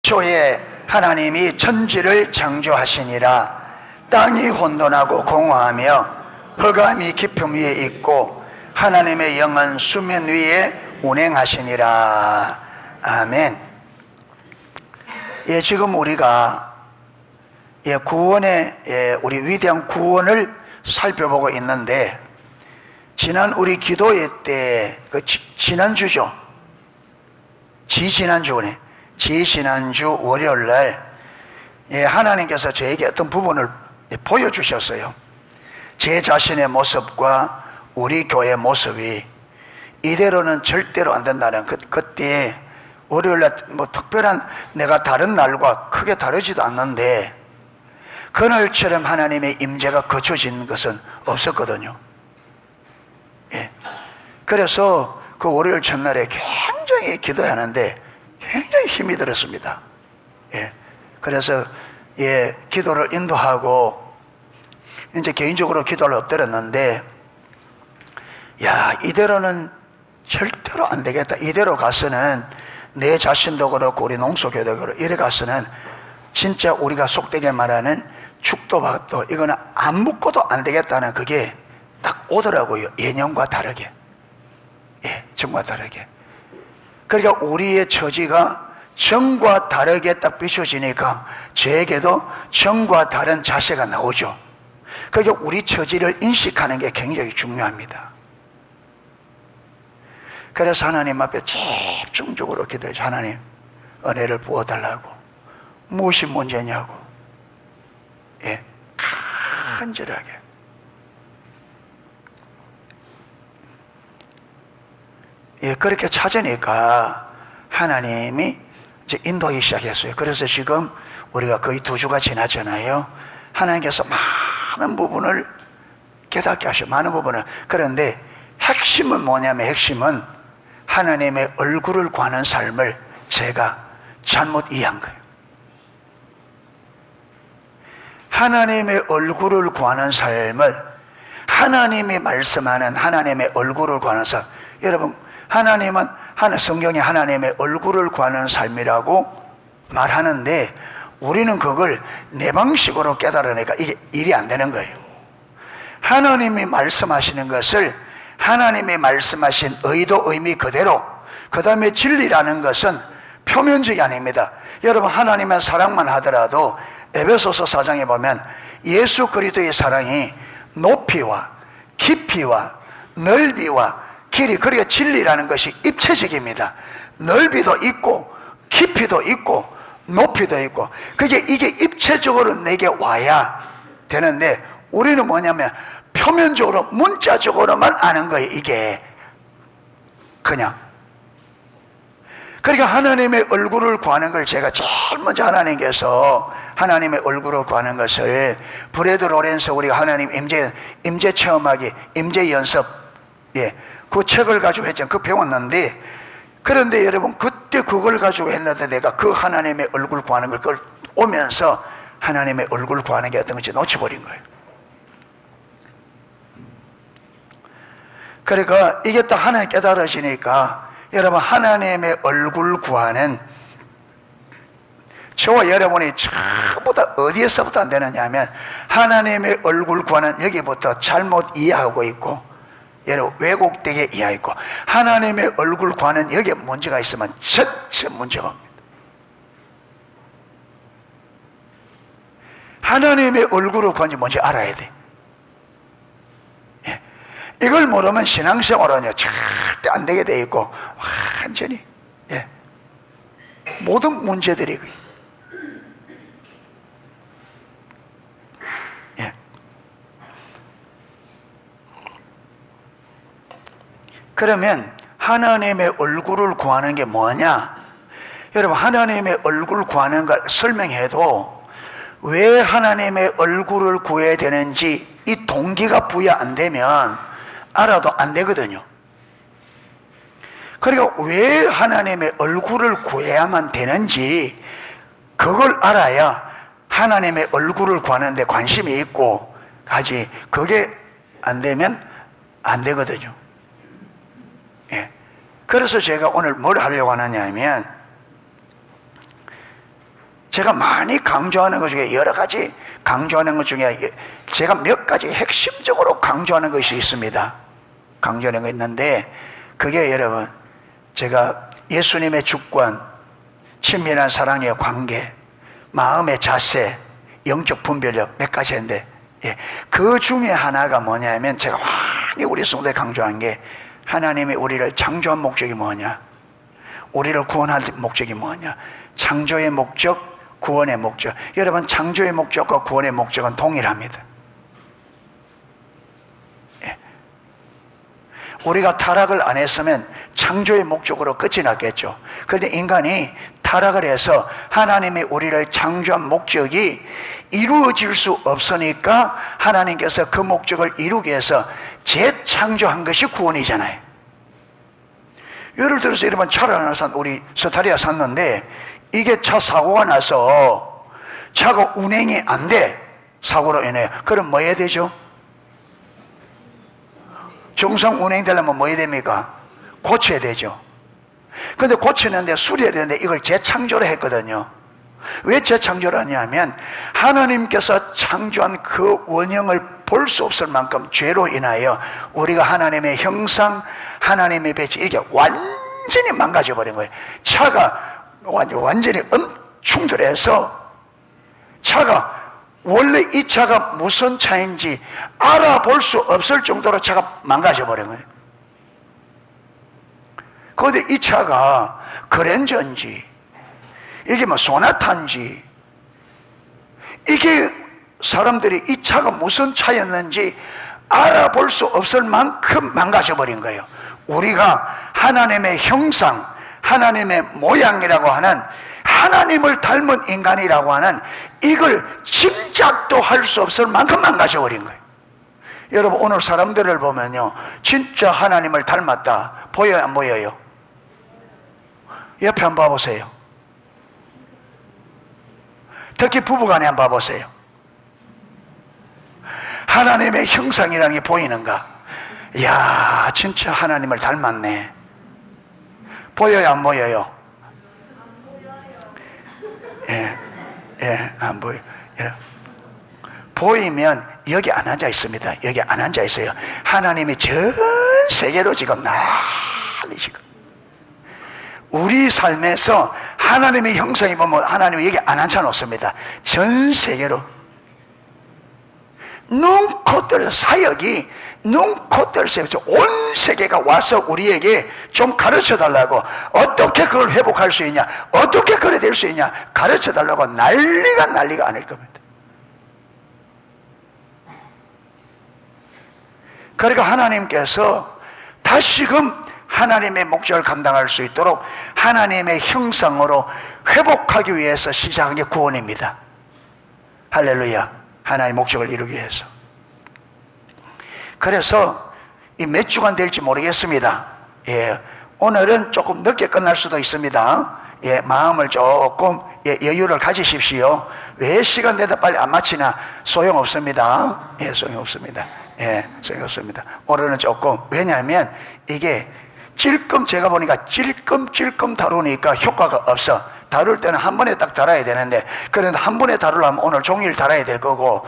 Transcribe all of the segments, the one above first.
초에 하나님이 천지를 창조하시니라. 땅이 혼돈하고 공허하며 흑암이 깊음 위에 있고 하나님의 영은 수면 위에 운행하시니라. 아멘. 지금 우리가 구원의 우리 위대한 구원을 살펴보고 있는데, 지난 우리 기도회 때 지난주죠. 지난주 월요일 날 하나님께서 저에게 어떤 부분을 보여주셨어요. 제 자신의 모습과 우리 교회 모습이 이대로는 절대로 안 된다는 그때 월요일 날 특별한 내가 다른 날과 크게 다르지도 않는데 그날처럼 하나님의 임재가 거쳐진 것은 없었거든요. 그래서 그 월요일 첫날에 굉장히 기도하는데 굉장히 힘이 들었습니다. 그래서 기도를 인도하고 이제 개인적으로 기도를 엎드렸는데, 이대로는 절대로 안 되겠다. 이대로 가서는 내 자신도 그렇고 우리 농소교도 그렇고 이래 가서는 진짜 우리가 속되게 말하는 축도박도 이거는 안 묶어도 안 되겠다는 그게 딱 오더라고요. 예년과 다르게. 전과 다르게. 그러니까 우리의 처지가 전과 다르게 딱 비춰지니까 저에게도 전과 다른 자세가 나오죠. 그러니까 우리 처지를 인식하는 게 굉장히 중요합니다. 그래서 하나님 앞에 집중적으로 기도해서 하나님 은혜를 부어달라고. 무엇이 문제냐고. 간절하게. 그렇게 찾으니까 하나님이 이제 인도하기 시작했어요. 그래서 지금 우리가 거의 2주가 지났잖아요. 하나님께서 많은 부분을 깨닫게 하셔. 많은 부분을. 그런데 핵심은 뭐냐면, 핵심은 하나님의 얼굴을 구하는 삶을 제가 잘못 이해한 거예요. 하나님의 얼굴을 구하는 삶을, 하나님이 말씀하는 하나님의 얼굴을 구하는 삶. 여러분, 하나님은 성경에 하나님의 얼굴을 구하는 삶이라고 말하는데 우리는 그걸 내 방식으로 깨달으니까 이게 일이 안 되는 거예요. 하나님이 말씀하시는 것을 하나님이 말씀하신 의도 의미 그대로, 그 다음에 진리라는 것은 표면적이 아닙니다. 여러분, 하나님의 사랑만 하더라도 에베소서 4장에 보면 예수 그리스도의 사랑이 높이와 깊이와 넓이와 길이, 그러니까 진리라는 것이 입체적입니다. 넓이도 있고 깊이도 있고 높이도 있고, 이게 입체적으로 내게 와야 되는데 우리는 뭐냐면 표면적으로 문자적으로만 아는 거예요. 이게 그냥. 그러니까 하나님의 얼굴을 구하는 걸 제가 제일 먼저 하나님께서 하나님의 얼굴을 구하는 것을 브래드 로렌스 우리가 하나님 임재 체험하기, 임재 연습, 그 책을 가지고 했잖아요. 그거 배웠는데, 그런데 여러분 그때 그걸 가지고 했는데 내가 그 하나님의 얼굴 구하는 걸 그걸 오면서 하나님의 얼굴 구하는 게 어떤 건지 놓쳐버린 거예요. 그러니까 이게 딱 하나님 깨달으시니까 여러분, 하나님의 얼굴 구하는 저와 여러분이 전부 다 어디에서부터 안 되느냐 하면 하나님의 얼굴 구하는 여기부터 잘못 이해하고 있고, 여러분 왜곡되게 이해하고, 하나님의 얼굴 구하는 여기에 문제가 있으면 전체 문제가 옵니다. 하나님의 얼굴을 구하는지 뭔지 알아야 돼. 이걸 모르면 신앙생활은요 절대 안 되게 돼 있고 완전히 모든 문제들이 그러면 하나님의 얼굴을 구하는 게 뭐냐? 여러분, 하나님의 얼굴 구하는 걸 설명해도 왜 하나님의 얼굴을 구해야 되는지 이 동기가 부여 안 되면 알아도 안 되거든요. 그러니까 왜 하나님의 얼굴을 구해야만 되는지 그걸 알아야 하나님의 얼굴을 구하는 데 관심이 있고 하지, 그게 안 되면 안 되거든요. 그래서 제가 오늘 뭘 하려고 하느냐 하면, 제가 많이 강조하는 것 중에 여러 가지 강조하는 것 중에 제가 몇 가지 핵심적으로 강조하는 것이 있습니다. 강조하는 거 있는데 그게 여러분 제가 예수님의 주권, 친밀한 사랑의 관계, 마음의 자세, 영적 분별력 몇 가지 했는데 그 중에 하나가 뭐냐면 제가 많이 우리 성도에 강조한 게 하나님이 우리를 창조한 목적이 뭐냐, 우리를 구원할 목적이 뭐냐, 창조의 목적, 구원의 목적. 여러분 창조의 목적과 구원의 목적은 동일합니다. 우리가 타락을 안 했으면 창조의 목적으로 끝이 났겠죠. 그런데 인간이 타락을 해서 하나님이 우리를 창조한 목적이 이루어질 수 없으니까 하나님께서 그 목적을 이루기 위해서 재창조한 것이 구원이잖아요. 예를 들어서 여러분 차를 하나 우리 스타리아 샀는데 이게 차 사고가 나서 차가 운행이 안 돼. 사고로 인해. 그럼 뭐 해야 되죠? 정상 운행되려면 뭐 해야 됩니까? 고쳐야 되죠. 그런데 고치는데 수리해야 되는데 이걸 재창조를 했거든요. 왜 재창조를 하냐면 하나님께서 창조한 그 원형을 볼 수 없을 만큼 죄로 인하여 우리가 하나님의 형상, 하나님의 배치 이렇게 완전히 망가져버린 거예요. 차가 완전히 충돌해서 차가 원래 이 차가 무슨 차인지 알아볼 수 없을 정도로 차가 망가져버린 거예요. 그런데 이 차가 그랜저인지 이게 뭐 소나타인지 이게 사람들이 이 차가 무슨 차였는지 알아볼 수 없을 만큼 망가져버린 거예요. 우리가 하나님의 형상, 하나님의 모양이라고 하는 하나님을 닮은 인간이라고 하는 이걸 짐작도 할 수 없을 만큼 망가져버린 거예요. 여러분 오늘 사람들을 보면요 진짜 하나님을 닮았다 보여요 안 보여요? 옆에 한번 봐보세요. 특히 부부간에 한번 봐보세요. 하나님의 형상이라는 게 보이는가? 이야 진짜 하나님을 닮았네. 보여요 안 보여요? 안 보여. 보이면 여기 안 앉아 있습니다. 여기 안 앉아 있어요. 하나님이 전 세계로 지금 난리 지금. 우리 삶에서 하나님의 형상이 보면 하나님이 여기 안 앉혀 놓습니다. 전 세계로. 눈, 코, 뜰 사역이 눈, 코, 뜰 새면서 온 세계가 와서 우리에게 좀 가르쳐 달라고 어떻게 그걸 회복할 수 있냐, 어떻게 그래 될 수 있냐 가르쳐 달라고 난리가 아닐 겁니다. 그러니까 하나님께서 다시금 하나님의 목적을 감당할 수 있도록 하나님의 형상으로 회복하기 위해서 시작한 게 구원입니다. 할렐루야. 하나님의 목적을 이루기 위해서. 그래서 이 몇 주간 될지 모르겠습니다. 오늘은 조금 늦게 끝날 수도 있습니다. 마음을 조금 여유를 가지십시오. 왜 시간 되다 빨리 안 마치나 소용없습니다. 소용없습니다. 소용없습니다. 오늘은 조금, 왜냐하면 이게 제가 보니까 찔끔 다루니까 효과가 없어. 다룰 때는 한 번에 딱 달아야 되는데, 그런데 한 번에 다루려면 오늘 종일 달아야 될 거고,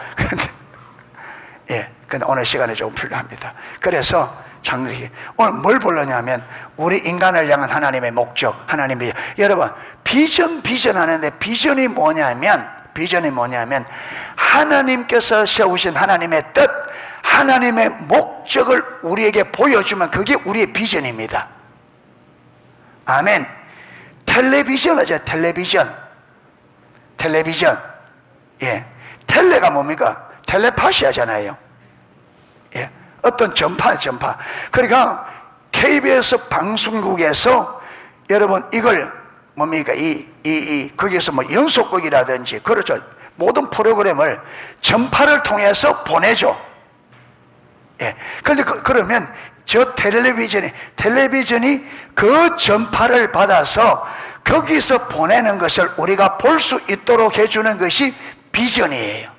근데 오늘 시간이 조금 필요합니다. 그래서 장기 오늘 뭘 보려냐면 우리 인간을 향한 하나님의 목적, 하나님의 여러분 비전 하는데 비전이 뭐냐면 하나님께서 세우신 하나님의 뜻, 하나님의 목적을 우리에게 보여주면 그게 우리의 비전입니다. 아멘. 텔레비전 하죠. 텔레비전. 텔레가 뭡니까? 텔레파시 하잖아요. 어떤 전파. 그러니까 KBS 방송국에서 여러분 이걸 뭡니까? 거기에서 뭐 연속극이라든지 그렇죠. 모든 프로그램을 전파를 통해서 보내죠. 그런데 그러면 저 텔레비전이 그 전파를 받아서 거기서 보내는 것을 우리가 볼 수 있도록 해주는 것이 비전이에요.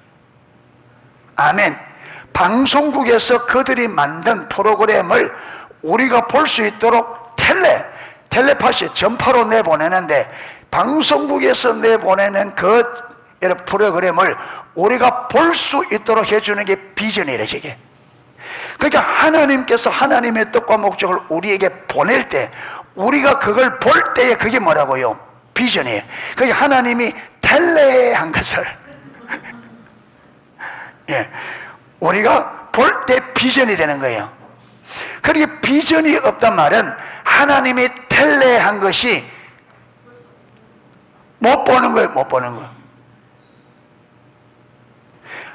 아멘. 방송국에서 그들이 만든 프로그램을 우리가 볼 수 있도록 텔레파시 전파로 내보내는데 방송국에서 내보내는 그 프로그램을 우리가 볼 수 있도록 해주는 게 비전이래, 저게. 그러니까 하나님께서 하나님의 뜻과 목적을 우리에게 보낼 때, 우리가 그걸 볼 때에 그게 뭐라고요? 비전이에요. 그러니까 하나님이 텔레한 것을 예, 우리가 볼 때 비전이 되는 거예요. 그러니까 비전이 없단 말은 하나님이 텔레한 것이 못 보는 거예요. 못 보는 거예요.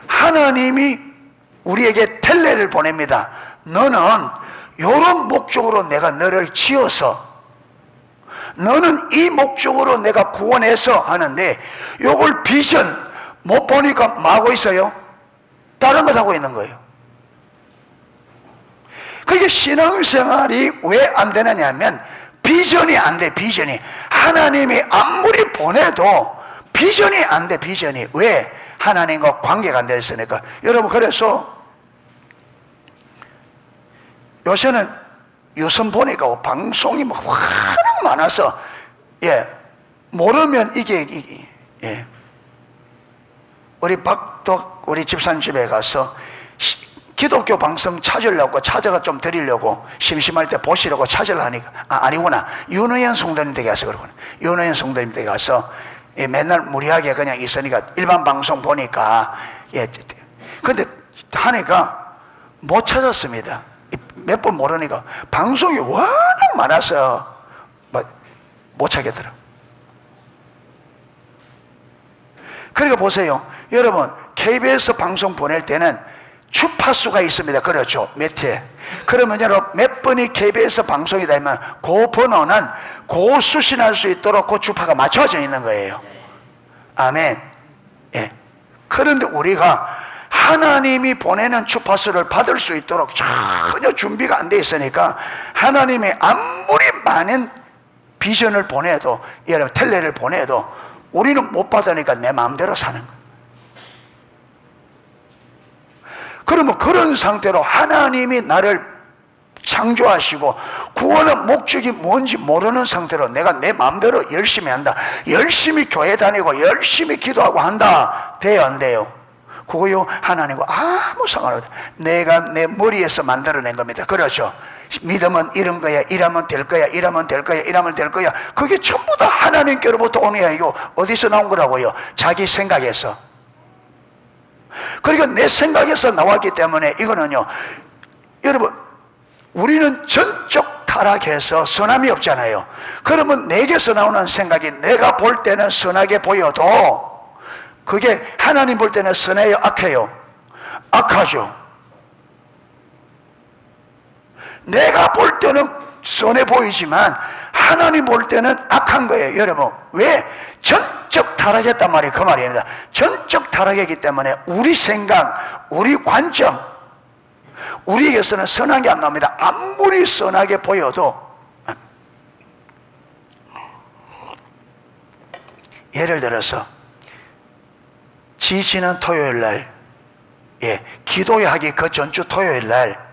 하나님이 우리에게 텔레를 보냅니다. 너는 이런 목적으로 내가 너를 지어서, 너는 이 목적으로 내가 구원해서 하는데, 요걸 비전 못 보니까 뭐 하고 있어요? 다른 거 하고 있는 거예요. 그게 신앙생활이 왜 안 되느냐 하면 비전이 안 돼. 비전이 하나님이 아무리 보내도 비전이 안 돼. 비전이 왜? 하나님과 관계가 안 됐으니까. 여러분, 그래서 요새는 유선 보니까 방송이 막 워낙 많아서 모르면 이게 우리 박덕 우리 집사님 집에 가서 기독교 방송 찾으려고, 찾아가 좀 드리려고, 심심할 때 보시려고 찾으려니까, 아니구나, 윤호연 성도님 댁에 가서 그러구나. 윤호연 성도님 댁에 가서 맨날 무리하게 그냥 있으니까 일반 방송 보니까 근데 하니까 못 찾았습니다. 몇 번 모르니까 방송이 워낙 많아서 못 찾겠더라고요. 그러니까 보세요, 여러분, KBS 방송 보낼 때는 주파수가 있습니다. 그렇죠? 몇 회. 그러면 여러분, 몇 번이 KBS 방송이 되면 그 번호는 그 수신할 수 있도록 그 주파가 맞춰져 있는 거예요. 아멘. 그런데 우리가 하나님이 보내는 주파수를 받을 수 있도록 전혀 준비가 안 돼 있으니까, 하나님이 아무리 많은 비전을 보내도, 여러분 텔레를 보내도 우리는 못 받으니까 내 마음대로 사는 거예요. 그러면 그런 상태로 하나님이 나를 창조하시고 구원의 목적이 뭔지 모르는 상태로 내가 내 마음대로 열심히 한다, 열심히 교회 다니고 열심히 기도하고 한다, 돼요 안 돼요? 그거요 하나님과 아무 상관없다. 내가 내 머리에서 만들어낸 겁니다. 그렇죠? 믿음은 이런 거야, 이러면 될 거야, 이러면 될 거야, 이러면 될 거야. 그게 전부 다 하나님께로부터 오는 게 이거 어디서 나온 거라고요? 자기 생각에서. 그러니까 내 생각에서 나왔기 때문에 이거는요, 여러분, 우리는 전적 타락해서 선함이 없잖아요. 그러면 내게서 나오는 생각이 내가 볼 때는 선하게 보여도 그게 하나님 볼 때는 선해요, 악해요? 악하죠. 내가 볼 때는 선해 보이지만 하나님 볼 때는 악한 거예요. 여러분, 왜? 전적 타락했단 말이에요. 그 말입니다. 전적 타락했기 때문에 우리 생각, 우리 관점, 우리에게서는 선한 게 안 나옵니다. 아무리 선하게 보여도. 예를 들어서 지지난 토요일 날, 기도회 하기 그 전주 토요일 날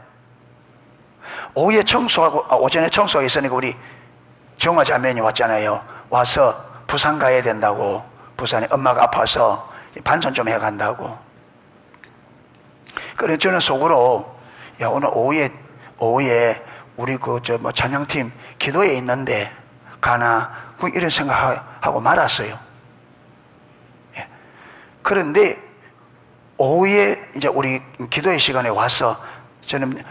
오후에 청소하고, 오전에 청소하고 있으니까 우리 정화 자매님 왔잖아요. 와서 부산 가야 된다고, 부산에 엄마가 아파서 반찬 좀 해간다고. 그래서 저는 속으로, 야, 오늘 오후에 우리 찬양팀 기도에 있는데 가나, 이런 생각하고 말았어요. 그런데 오후에 이제 우리 기도의 시간에 와서, 저는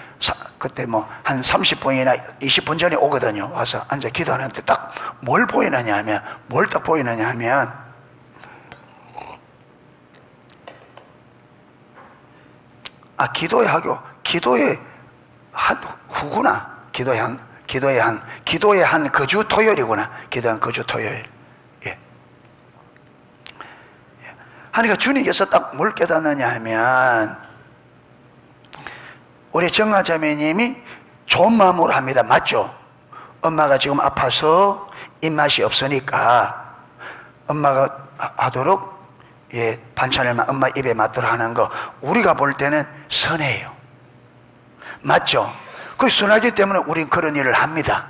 그때 한 30분이나 20분 전에 오거든요. 와서 앉아 기도하는데 딱 뭘 보이느냐 하면, 뭘 딱 보이느냐 하면, 기도의 한 후구나. 기도의 한 거주 토요일이구나. 기도한 거주 토요일. 하니까 주님께서 딱 뭘 깨닫느냐 하면, 우리 정화자매님이 좋은 마음으로 합니다. 맞죠? 엄마가 지금 아파서 입맛이 없으니까 엄마가 하도록 반찬을 엄마 입에 맞도록 하는 거, 우리가 볼 때는 선해요. 맞죠? 그 선하기 때문에 우린 그런 일을 합니다.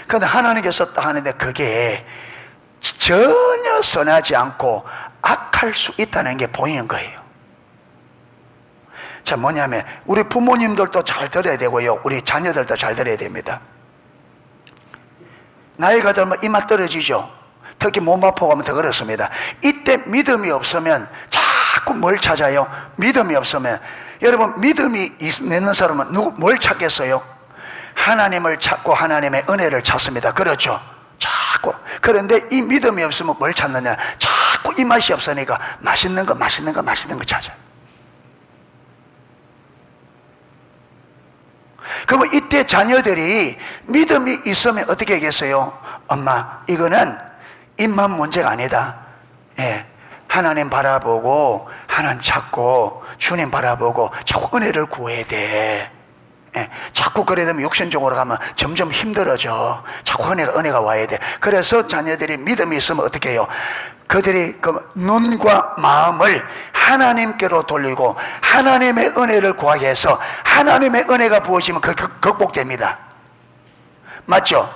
그런데 하나님께서 딱 하는데, 그게 전혀 선하지 않고 악할 수 있다는 게 보이는 거예요. 자, 뭐냐면 우리 부모님들도 잘 들어야 되고요, 우리 자녀들도 잘 들어야 됩니다. 나이가 들면 입맛 떨어지죠. 특히 몸 아프고 더 그렇습니다. 이때 믿음이 없으면 자꾸 뭘 찾아요? 믿음이 없으면, 여러분, 믿음이 있는 사람은 뭘 찾겠어요? 하나님을 찾고 하나님의 은혜를 찾습니다. 그렇죠? 자꾸. 그런데 이 믿음이 없으면 뭘 찾느냐? 자꾸 입맛이 없으니까 맛있는 거 찾아요. 그러면 이때 자녀들이 믿음이 있으면 어떻게 하겠어요? 엄마, 이거는 입맛 문제가 아니다. 예, 하나님 바라보고 하나님 찾고 주님 바라보고 자꾸 은혜를 구해야 돼. 예, 자꾸 그래 되면 육신적으로 가면 점점 힘들어져. 자꾸 은혜가 와야 돼. 그래서 자녀들이 믿음이 있으면 어떻게 해요? 그들이 그 눈과 마음을 하나님께로 돌리고 하나님의 은혜를 구하게 해서 하나님의 은혜가 부어지면 극복됩니다. 맞죠?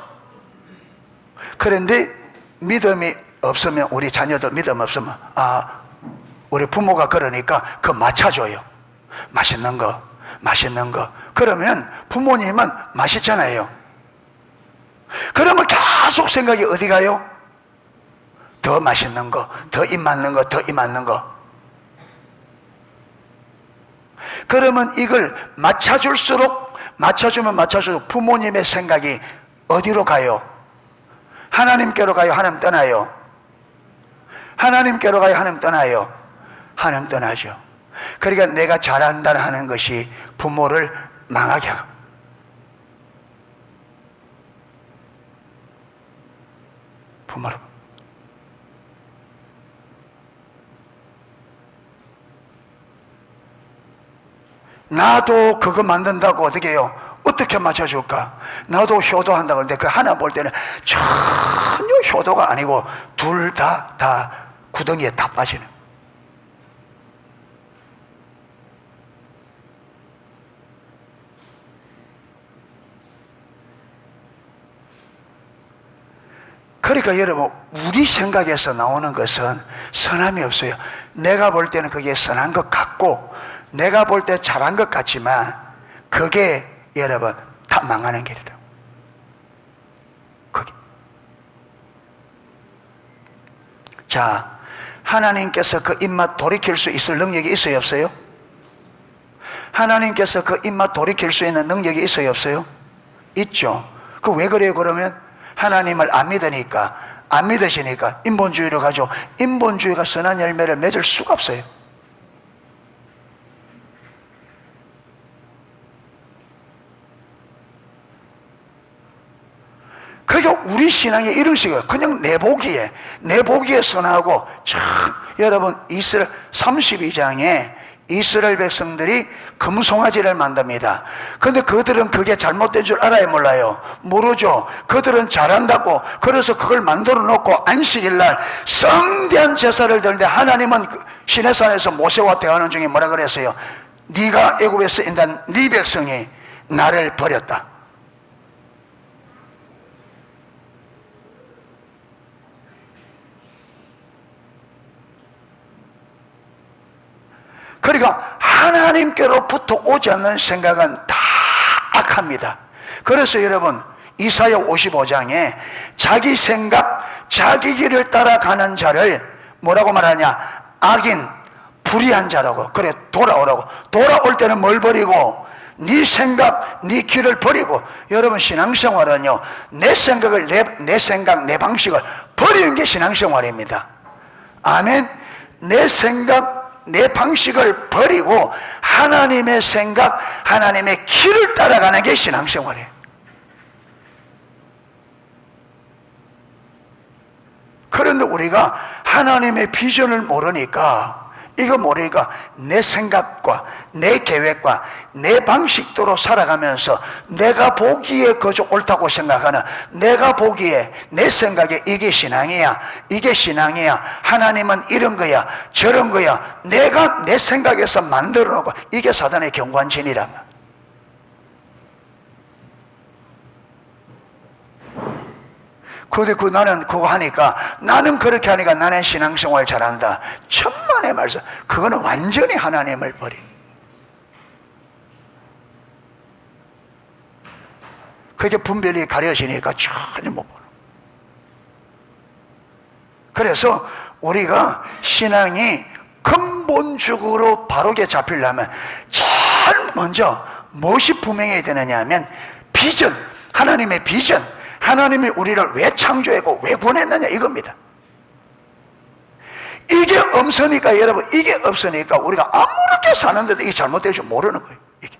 그런데 믿음이 없으면, 우리 자녀들 믿음 없으면, 우리 부모가 그러니까 그거 맞춰줘요. 맛있는 거. 그러면 부모님은 맛있잖아요. 그러면 계속 생각이 어디 가요? 더 맛있는 거, 더 입 맞는 거. 그러면 이걸 맞춰주면 부모님의 생각이 어디로 가요? 하나님께로 가요? 하나님 떠나요? 하나님께로 가요? 하나님 떠나요? 하나님 떠나죠. 그러니까 내가 잘한다 하는 것이 부모를 망하게 하고, 부모를. 나도 그거 만든다고 어떻게 해요? 어떻게 맞춰줄까? 나도 효도한다고 하는데 그 하나 볼 때는 전혀 효도가 아니고 둘 다 구덩이에 다 빠지는. 그러니까 여러분, 우리 생각에서 나오는 것은 선함이 없어요. 내가 볼 때는 그게 선한 것 같고, 내가 볼 때 잘한 것 같지만 그게 여러분 다 망하는 길이라. 그게. 자, 하나님께서 그 입맛 돌이킬 수 있을 능력이 있어요, 없어요? 하나님께서 그 입맛 돌이킬 수 있는 능력이 있어요, 없어요? 있죠. 그 왜 그래요? 그러면 하나님을 안 믿으시니까 인본주의로 가죠. 인본주의가 선한 열매를 맺을 수가 없어요. 그게 우리 신앙의 이런 식이에요. 그냥 내 보기에 선하고, 참, 여러분, 이스라엘 32장에 이스라엘 백성들이 금송아지를 만듭니다. 그런데 그들은 그게 잘못된 줄 알아요, 몰라요? 모르죠. 그들은 잘한다고, 그래서 그걸 만들어 놓고 안식일날 성대한 제사를 드는데, 하나님은 시내산에서 모세와 대화하는 중에 뭐라 그랬어요? 네가 애굽에서 인도한 네 백성이 나를 버렸다. 그러니까 하나님께로부터 오지 않는 생각은 다 악합니다. 그래서 여러분, 이사야 55장에 자기 생각, 자기 길을 따라가는 자를 뭐라고 말하냐? 악인, 불의한 자라고. 그래, 돌아오라고. 돌아올 때는 뭘 버리고? 네 생각, 네 길을 버리고. 여러분, 신앙생활은요, 내 생각을, 내 생각, 내 방식을 버리는 게 신앙생활입니다. 아멘. 내 생각, 내 방식을 버리고 하나님의 생각, 하나님의 길을 따라가는 게 신앙생활이에요. 그런데 우리가 하나님의 비전을 모르니까, 이거 모르니까 내 생각과 내 계획과 내 방식대로 살아가면서 내가 보기에 그저 옳다고 생각하는, 내가 보기에 내 생각에 이게 신앙이야, 하나님은 이런 거야, 저런 거야, 내가 내 생각에서 만들어 놓고, 이게 사단의 경관진이라면. 근데 나는 그거 하니까, 나는 그렇게 하니까 나는 신앙생활 잘한다. 천만의 말씀. 그거는 완전히 하나님을 버린. 그게 분별이 가려지니까 전혀 못 보는. 그래서 우리가 신앙이 근본적으로 바르게 잡히려면 제일 먼저 무엇이 분명해야 되느냐 하면 비전, 하나님의 비전, 하나님이 우리를 왜 창조했고 왜 구원했느냐 이겁니다. 이게 없으니까, 여러분, 이게 없으니까 우리가 아무렇게 사는데도 이게 잘못될 줄 모르는 거예요. 이게.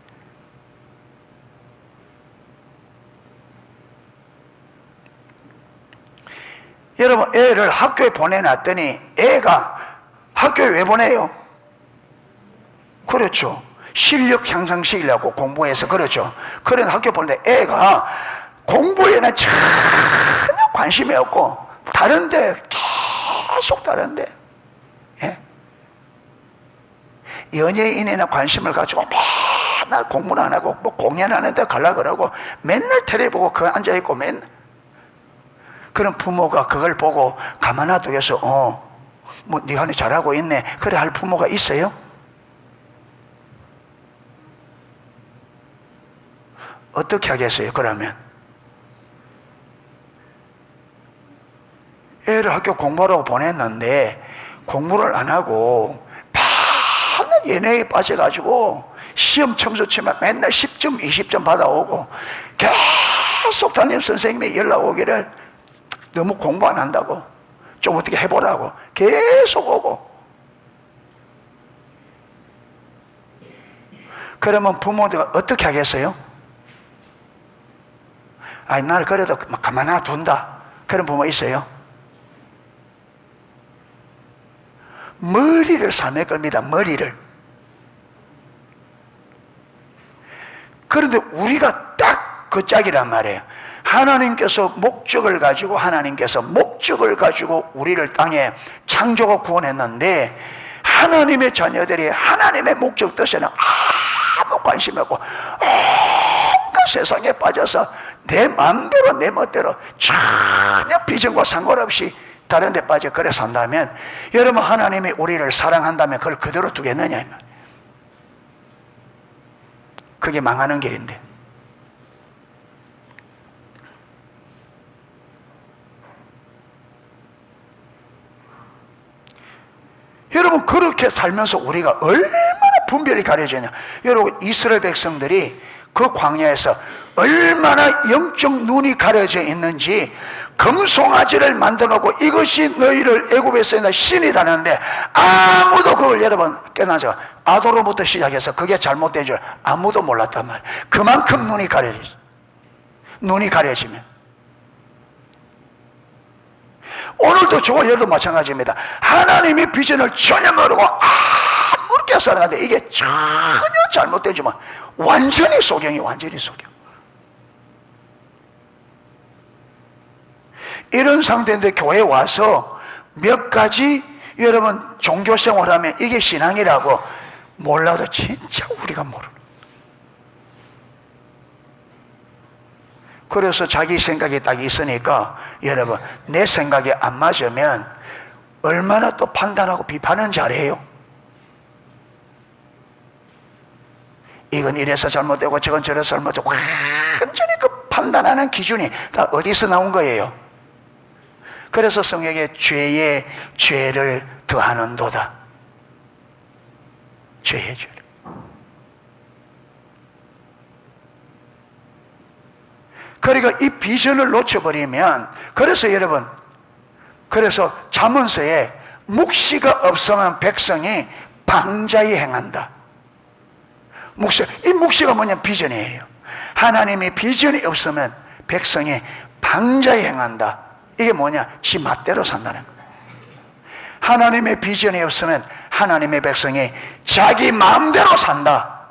여러분, 애를 학교에 보내놨더니 애가 학교에 왜 보내요? 그렇죠. 실력 향상시키려고 공부해서, 그렇죠. 그런 학교 보내는데 애가 공부에는 전혀 관심이 없고 다른데, 계속 다른데, 예? 연예인에나 관심을 가지고 맨날 공부는 안 하고 뭐 공연하는 데 가려고 그러고 맨날 텔레비 보고 그 앉아있고 맨날. 그런 부모가 그걸 보고 가만 놔두기 위해서 뭐 네가 잘하고 있네 그래 할 부모가 있어요? 어떻게 하겠어요? 그러면 애를 학교 공부하라고 보냈는데 공부를 안 하고 맨날 연애에 빠져가지고 시험 점수 치면 맨날 10점 20점 받아오고 계속 담임 선생님이 연락 오기를 너무 공부 안 한다고 좀 어떻게 해보라고 계속 오고. 그러면 부모들은 어떻게 하겠어요? 아니 나를 그래도 가만 놔둔다 그런 부모 있어요? 머리를 삶에 겁니다. 머리를. 그런데 우리가 딱 그 짝이란 말이에요. 하나님께서 목적을 가지고 우리를 땅에 창조하고 구원했는데 하나님의 자녀들이 하나님의 목적 뜻에는 아무 관심이 없고 온갖 세상에 빠져서 내 마음대로 내 멋대로 전혀 비전과 상관없이 다른 데 빠져 그래 산다면 여러분 하나님이 우리를 사랑한다면 그걸 그대로 두겠느냐. 그게 망하는 길인데. 여러분 그렇게 살면서 우리가 얼마나 분별이 가려지냐. 여러분 이스라엘 백성들이 그 광야에서 얼마나 영적 눈이 가려져 있는지 금송아지를 만들어 놓고 이것이 너희를 애굽에서 나 신이 다는데 아무도 그걸 여러분 깨닫죠. 아도로부터 시작해서 그게 잘못된 줄 아무도 몰랐단 말이에요. 그만큼 눈이 가려지죠. 눈이 가려지면 오늘도 저와 여러분도 마찬가지입니다. 하나님의 비전을 전혀 모르고 아무렇게 살아가는데 이게 전혀 잘못되지만 완전히 소경이 완전히 소경. 이런 상태인데 교회에 와서 몇 가지 여러분 종교생활하면 이게 신앙이라고 몰라도 진짜 우리가 모르는. 그래서 자기 생각이 딱 있으니까 여러분 내 생각이 안 맞으면 얼마나 또 판단하고 비판은 잘해요. 이건 이래서 잘못되고 저건 저래서 잘못되고 완전히 그 판단하는 기준이 다 어디서 나온 거예요? 그래서 성경에 죄에 죄를 더하는도다. 죄의 죄를. 그러니까 이 비전을 놓쳐버리면 그래서 여러분 그래서 잠언서에 묵시가 없으면 백성이 방자히 행한다. 이 묵시가 뭐냐? 비전이에요. 하나님의 비전이 없으면 백성이 방자히 행한다. 이게 뭐냐? 지 맛대로 산다는 거예요. 하나님의 비전이 없으면 하나님의 백성이 자기 마음대로 산다.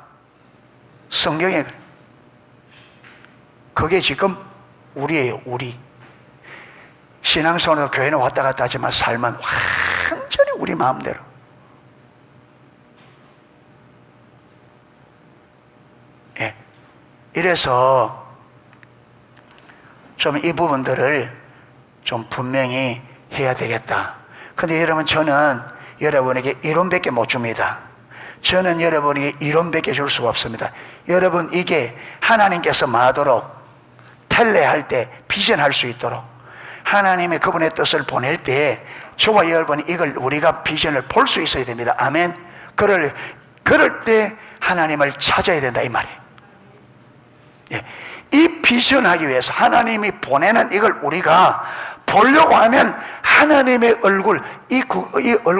성경에 그게 지금 우리예요. 우리 신앙생활로 교회는 왔다 갔다 하지만 삶은 완전히 우리 마음대로. 예. 이래서 좀 이 부분들을 좀 분명히 해야 되겠다. 근데 여러분, 저는 여러분에게 이론밖에 못 줍니다. 저는 여러분에게 이론밖에 줄 수가 없습니다. 여러분, 이게 하나님께서 마도록 텔레할 때 비전할 수 있도록 하나님의 그분의 뜻을 보낼 때 저와 여러분이 이걸 우리가 비전을 볼 수 있어야 됩니다. 아멘. 그럴 때 하나님을 찾아야 된다, 이 말이에요. 예. 이 비전하기 위해서 하나님이 보내는 이걸 우리가 보려고 하면 하나님의 얼굴,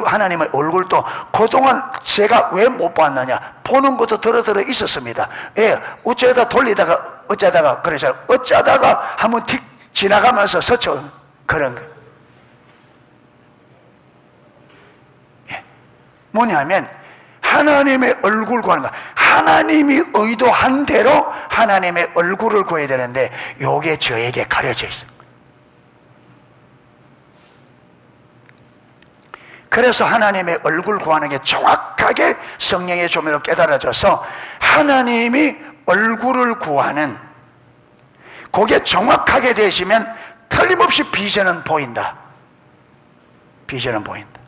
하나님의 얼굴도 그동안 제가 왜 못 봤느냐, 보는 것도 들어 있었습니다. 예, 어쩌다가 그래서 어쩌다가 한번 틱 지나가면서 스쳐 그런 거. 예. 뭐냐면 하나님의 얼굴 구하는 거. 하나님이 의도한 대로 하나님의 얼굴을 구해야 되는데 요게 저에게 가려져 있어요. 그래서 하나님의 얼굴 구하는 게 정확하게 성령의 조명으로 깨달아져서 하나님이 얼굴을 구하는 그게 정확하게 되시면 틀림없이 비전은 보인다. 비전은 보인다.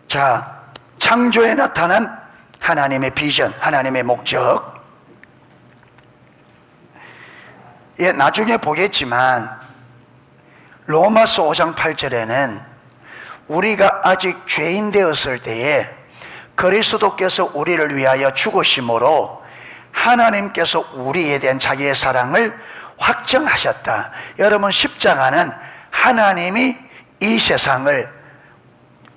자, 창조에 나타난 하나님의 비전, 하나님의 목적. 예, 나중에 보겠지만 로마서 5장 8절에는 우리가 아직 죄인 되었을 때에 그리스도께서 우리를 위하여 죽으심으로 하나님께서 우리에 대한 자기의 사랑을 확정하셨다. 여러분, 십자가는 하나님이 이 세상을,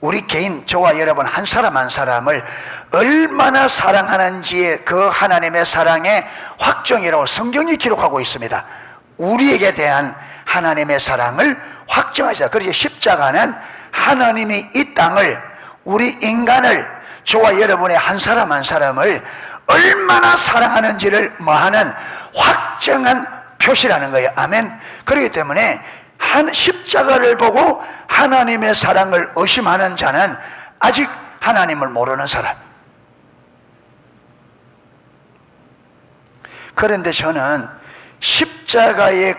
우리 개인, 저와 여러분 한 사람 한 사람을 얼마나 사랑하는지의 그 하나님의 사랑의 확정이라고 성경이 기록하고 있습니다. 우리에게 대한 하나님의 사랑을 확정하시다. 그래서 십자가는 하나님이 이 땅을, 우리 인간을, 저와 여러분의 한 사람 한 사람을 얼마나 사랑하는지를 뭐하는 확정한 표시라는 거예요. 아멘. 그렇기 때문에 십자가를 보고 하나님의 사랑을 의심하는 자는 아직 하나님을 모르는 사람. 그런데 저는 십자가의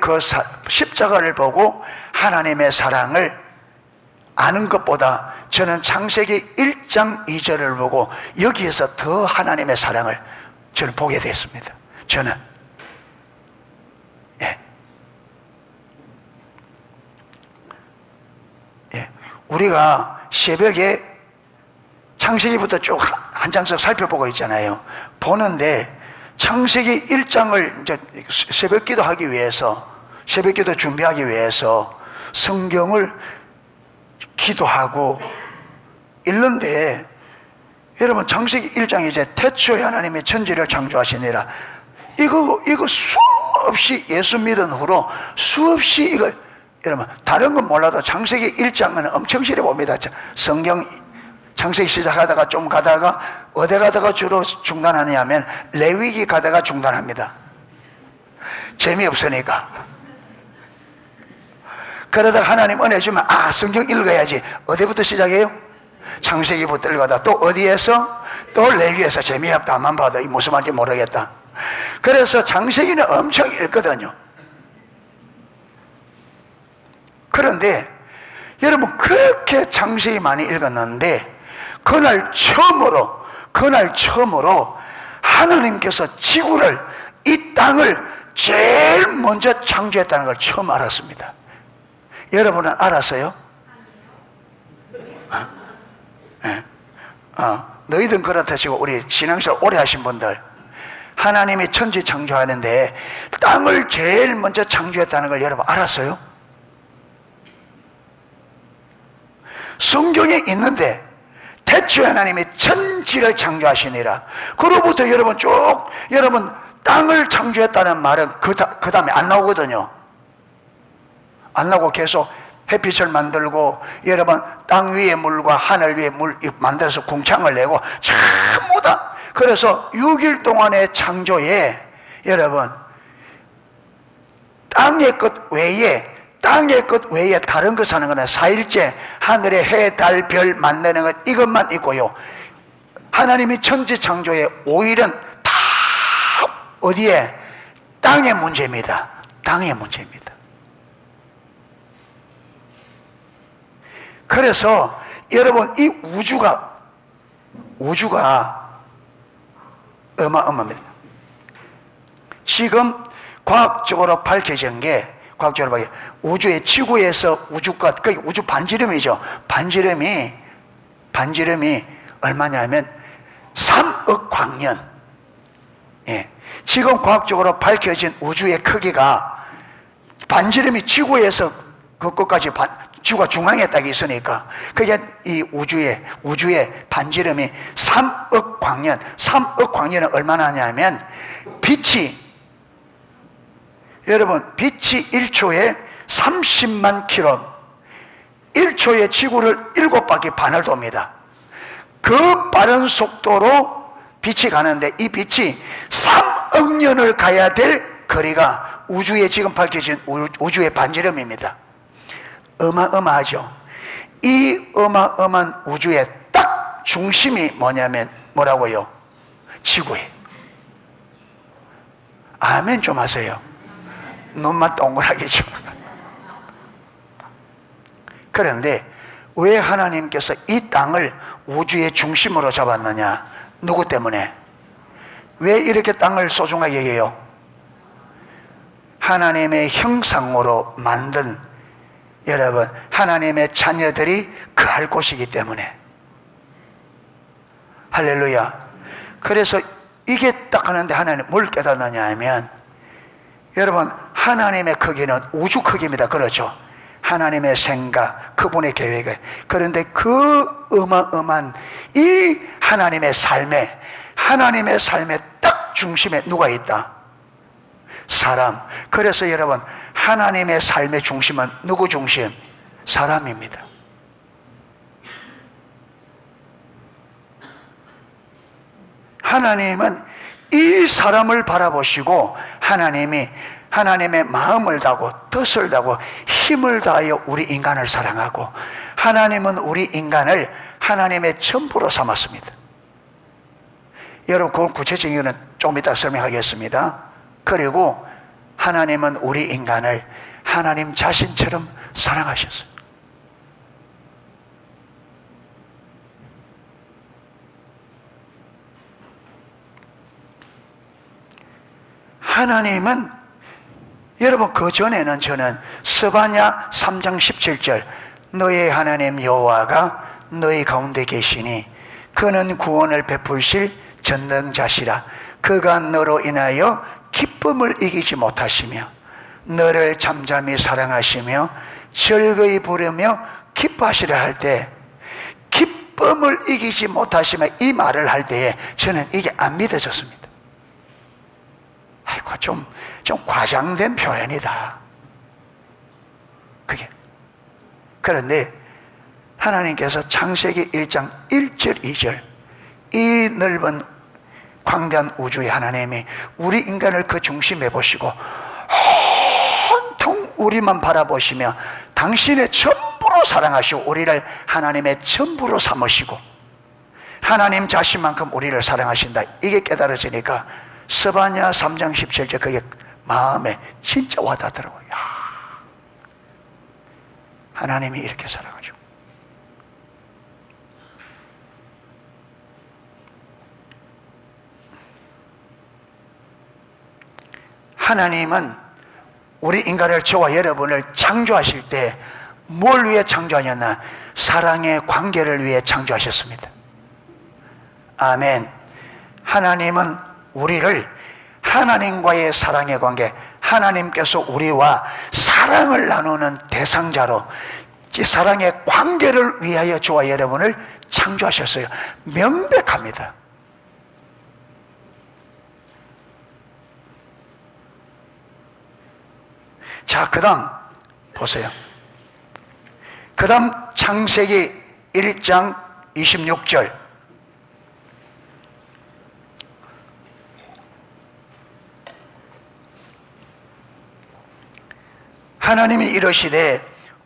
십자가를 보고 하나님의 사랑을 아는 것보다 저는 창세기 1장 2절을 보고 여기에서 더 하나님의 사랑을 저는 보게 됐습니다. 저는. 예. 예. 우리가 새벽에 창세기부터 쭉 한 장씩 살펴보고 있잖아요. 보는데 창세기 1장을 이제 새벽 기도하기 위해서, 새벽 기도 준비하기 위해서 성경을 기도하고 읽는데, 여러분, 창세기 1장이 이제 태초에 하나님의 천지를 창조하시니라. 이거 수없이 예수 믿은 후로 수없이 이거, 여러분, 다른 건 몰라도 창세기 1장은 엄청 시려 봅니다. 성경 창세기 시작하다가 좀 가다가 어디 가다가 주로 중단하냐면 레위기 가다가 중단합니다. 재미없으니까. 그러다가 하나님 은혜 주면 성경 읽어야지. 어디부터 시작해요? 창세기부터 읽어다 또 어디에서? 또 레위기에서. 재미없다. 안만 봐도 이 무슨 말인지 모르겠다. 그래서 창세기는 엄청 읽거든요. 그런데 여러분, 그렇게 창세기 많이 읽었는데 그날 처음으로 하나님께서 지구를, 이 땅을 제일 먼저 창조했다는 걸 처음 알았습니다. 여러분은 알았어요? 너희들 그렇다 치고 우리 신앙생활 오래 하신 분들, 하나님이 천지 창조하는데 땅을 제일 먼저 창조했다는 걸 여러분 알았어요? 성경에 있는데 태초에 하나님이 천지를 창조하시니라. 그로부터 여러분 여러분 땅을 창조했다는 말은 그 다음에 안 나오거든요. 안 나오고 계속 햇빛을 만들고, 여러분 땅 위의 물과 하늘 위의 물 만들어서 궁창을 내고 전부 다. 그래서 6일 동안의 창조에 여러분 땅의 것 외에 다른 것 하는 거는 4일째 하늘의 해, 달, 별 만드는 것, 이것만 있고요. 하나님이 천지 창조에 5일은 다 어디에? 땅의 문제입니다. 땅의 문제입니다. 그래서 여러분, 이 우주가 어마어마합니다. 지금 과학적으로 밝혀진 게, 우주의 지구에서 우주가, 그게 우주 반지름이죠. 반지름이 얼마냐면 3억 광년. 예. 지금 과학적으로 밝혀진 우주의 크기가, 반지름이 지구에서 그것까지 지구가 중앙에 딱 있으니까, 그게 이 우주의 반지름이 3억 광년. 3억 광년은 얼마나 하냐면, 여러분, 빛이 1초에 30만 킬로, 1초에 지구를 7바퀴 반을 돕니다. 그 빠른 속도로 빛이 가는데, 이 빛이 3억 년을 가야 될 거리가 우주에 지금 밝혀진 우주의 반지름입니다. 어마어마하죠. 이 어마어마한 우주의 딱 중심이 뭐라고요? 지구에. 아멘 좀 하세요. 눈만 동그랗게죠. 그런데 왜 하나님께서 이 땅을 우주의 중심으로 잡았느냐? 누구 때문에? 왜 이렇게 땅을 소중하게 여겨요? 하나님의 형상으로 만든, 여러분, 하나님의 자녀들이 거할 곳이기 때문에. 할렐루야. 그래서 이게 딱 하는데 하나님 뭘 깨닫느냐 하면, 여러분, 하나님의 크기는 우주 크기입니다. 그렇죠? 하나님의 생각, 그분의 계획을. 그런데 그 어마어마한 이 하나님의 삶의 딱 중심에 누가 있다? 사람. 그래서 여러분, 하나님의 삶의 중심은 누구 중심? 사람입니다. 하나님은 이 사람을 바라보시고, 하나님의 마음을 다하고 뜻을 다하고 힘을 다하여 우리 인간을 사랑하고, 하나님은 우리 인간을 하나님의 전부로 삼았습니다. 여러분, 그건 구체적인 이유는 좀 이따 설명하겠습니다. 그리고 하나님은 우리 인간을 하나님 자신처럼 사랑하셨어요. 하나님은, 여러분, 그 전에는 저는 스바냐 3장 17절, 너의 하나님 여호와가 너희 가운데 계시니 그는 구원을 베푸실 전능자시라. 그가 너로 인하여 기쁨을 이기지 못하시며 너를 잠잠히 사랑하시며 즐거이 부르며 기뻐하시라 할 때, 기쁨을 이기지 못하시며 이 말을 할 때에 저는 이게 안 믿어졌습니다. 아이고, 좀 과장된 표현이다, 그게. 그런데 하나님께서 창세기 1장 1절 2절, 이 넓은 광대한 우주의 하나님이 우리 인간을 그 중심에 보시고 온통 우리만 바라보시며 당신의 전부로 사랑하시고 우리를 하나님의 전부로 삼으시고 하나님 자신만큼 우리를 사랑하신다, 이게 깨달아지니까 스바냐 3장 17절 그게 마음에 진짜 와닿더라고요. 하나님이 이렇게 사랑하죠. 하나님은 우리 인간을, 저와 여러분을 창조하실 때 뭘 위해 창조하셨나? 사랑의 관계를 위해 창조하셨습니다. 아멘. 하나님은 우리를 하나님과의 사랑의 관계, 하나님께서 우리와 사랑을 나누는 대상자로 사랑의 관계를 위하여 저와 여러분을 창조하셨어요. 명백합니다. 자, 그 다음 보세요. 그 다음 창세기 1장 26절. 하나님이 이러시되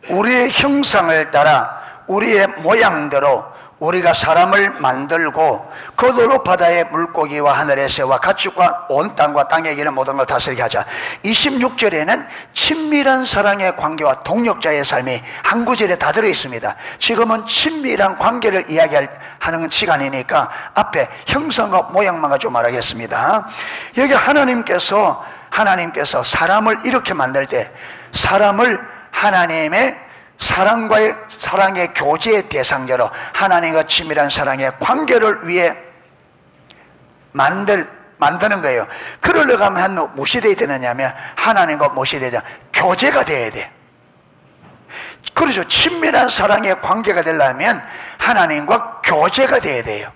우리의 형상을 따라 우리의 모양대로 우리가 사람을 만들고 그들로 바다의 물고기와 하늘의 새와 가축과 온 땅과 땅에 기는 모든 걸 다스리게 하자. 26절에는 친밀한 사랑의 관계와 동력자의 삶이 한 구절에 다 들어있습니다. 지금은 친밀한 관계를 이야기하는 시간이니까 앞에 형상과 모양만 가지고 말하겠습니다. 여기 하나님께서 사람을 이렇게 만들 때 사람을 하나님의 사랑의 교제의 대상자로 하나님과 친밀한 사랑의 관계를 위해 만드는 거예요. 그러려고 하면 무엇이 되어야 되느냐면 하나님과 무엇이 되야 되냐, 교제가 되어야 돼. 그렇죠. 친밀한 사랑의 관계가 되려면 하나님과 교제가 되어야 돼요.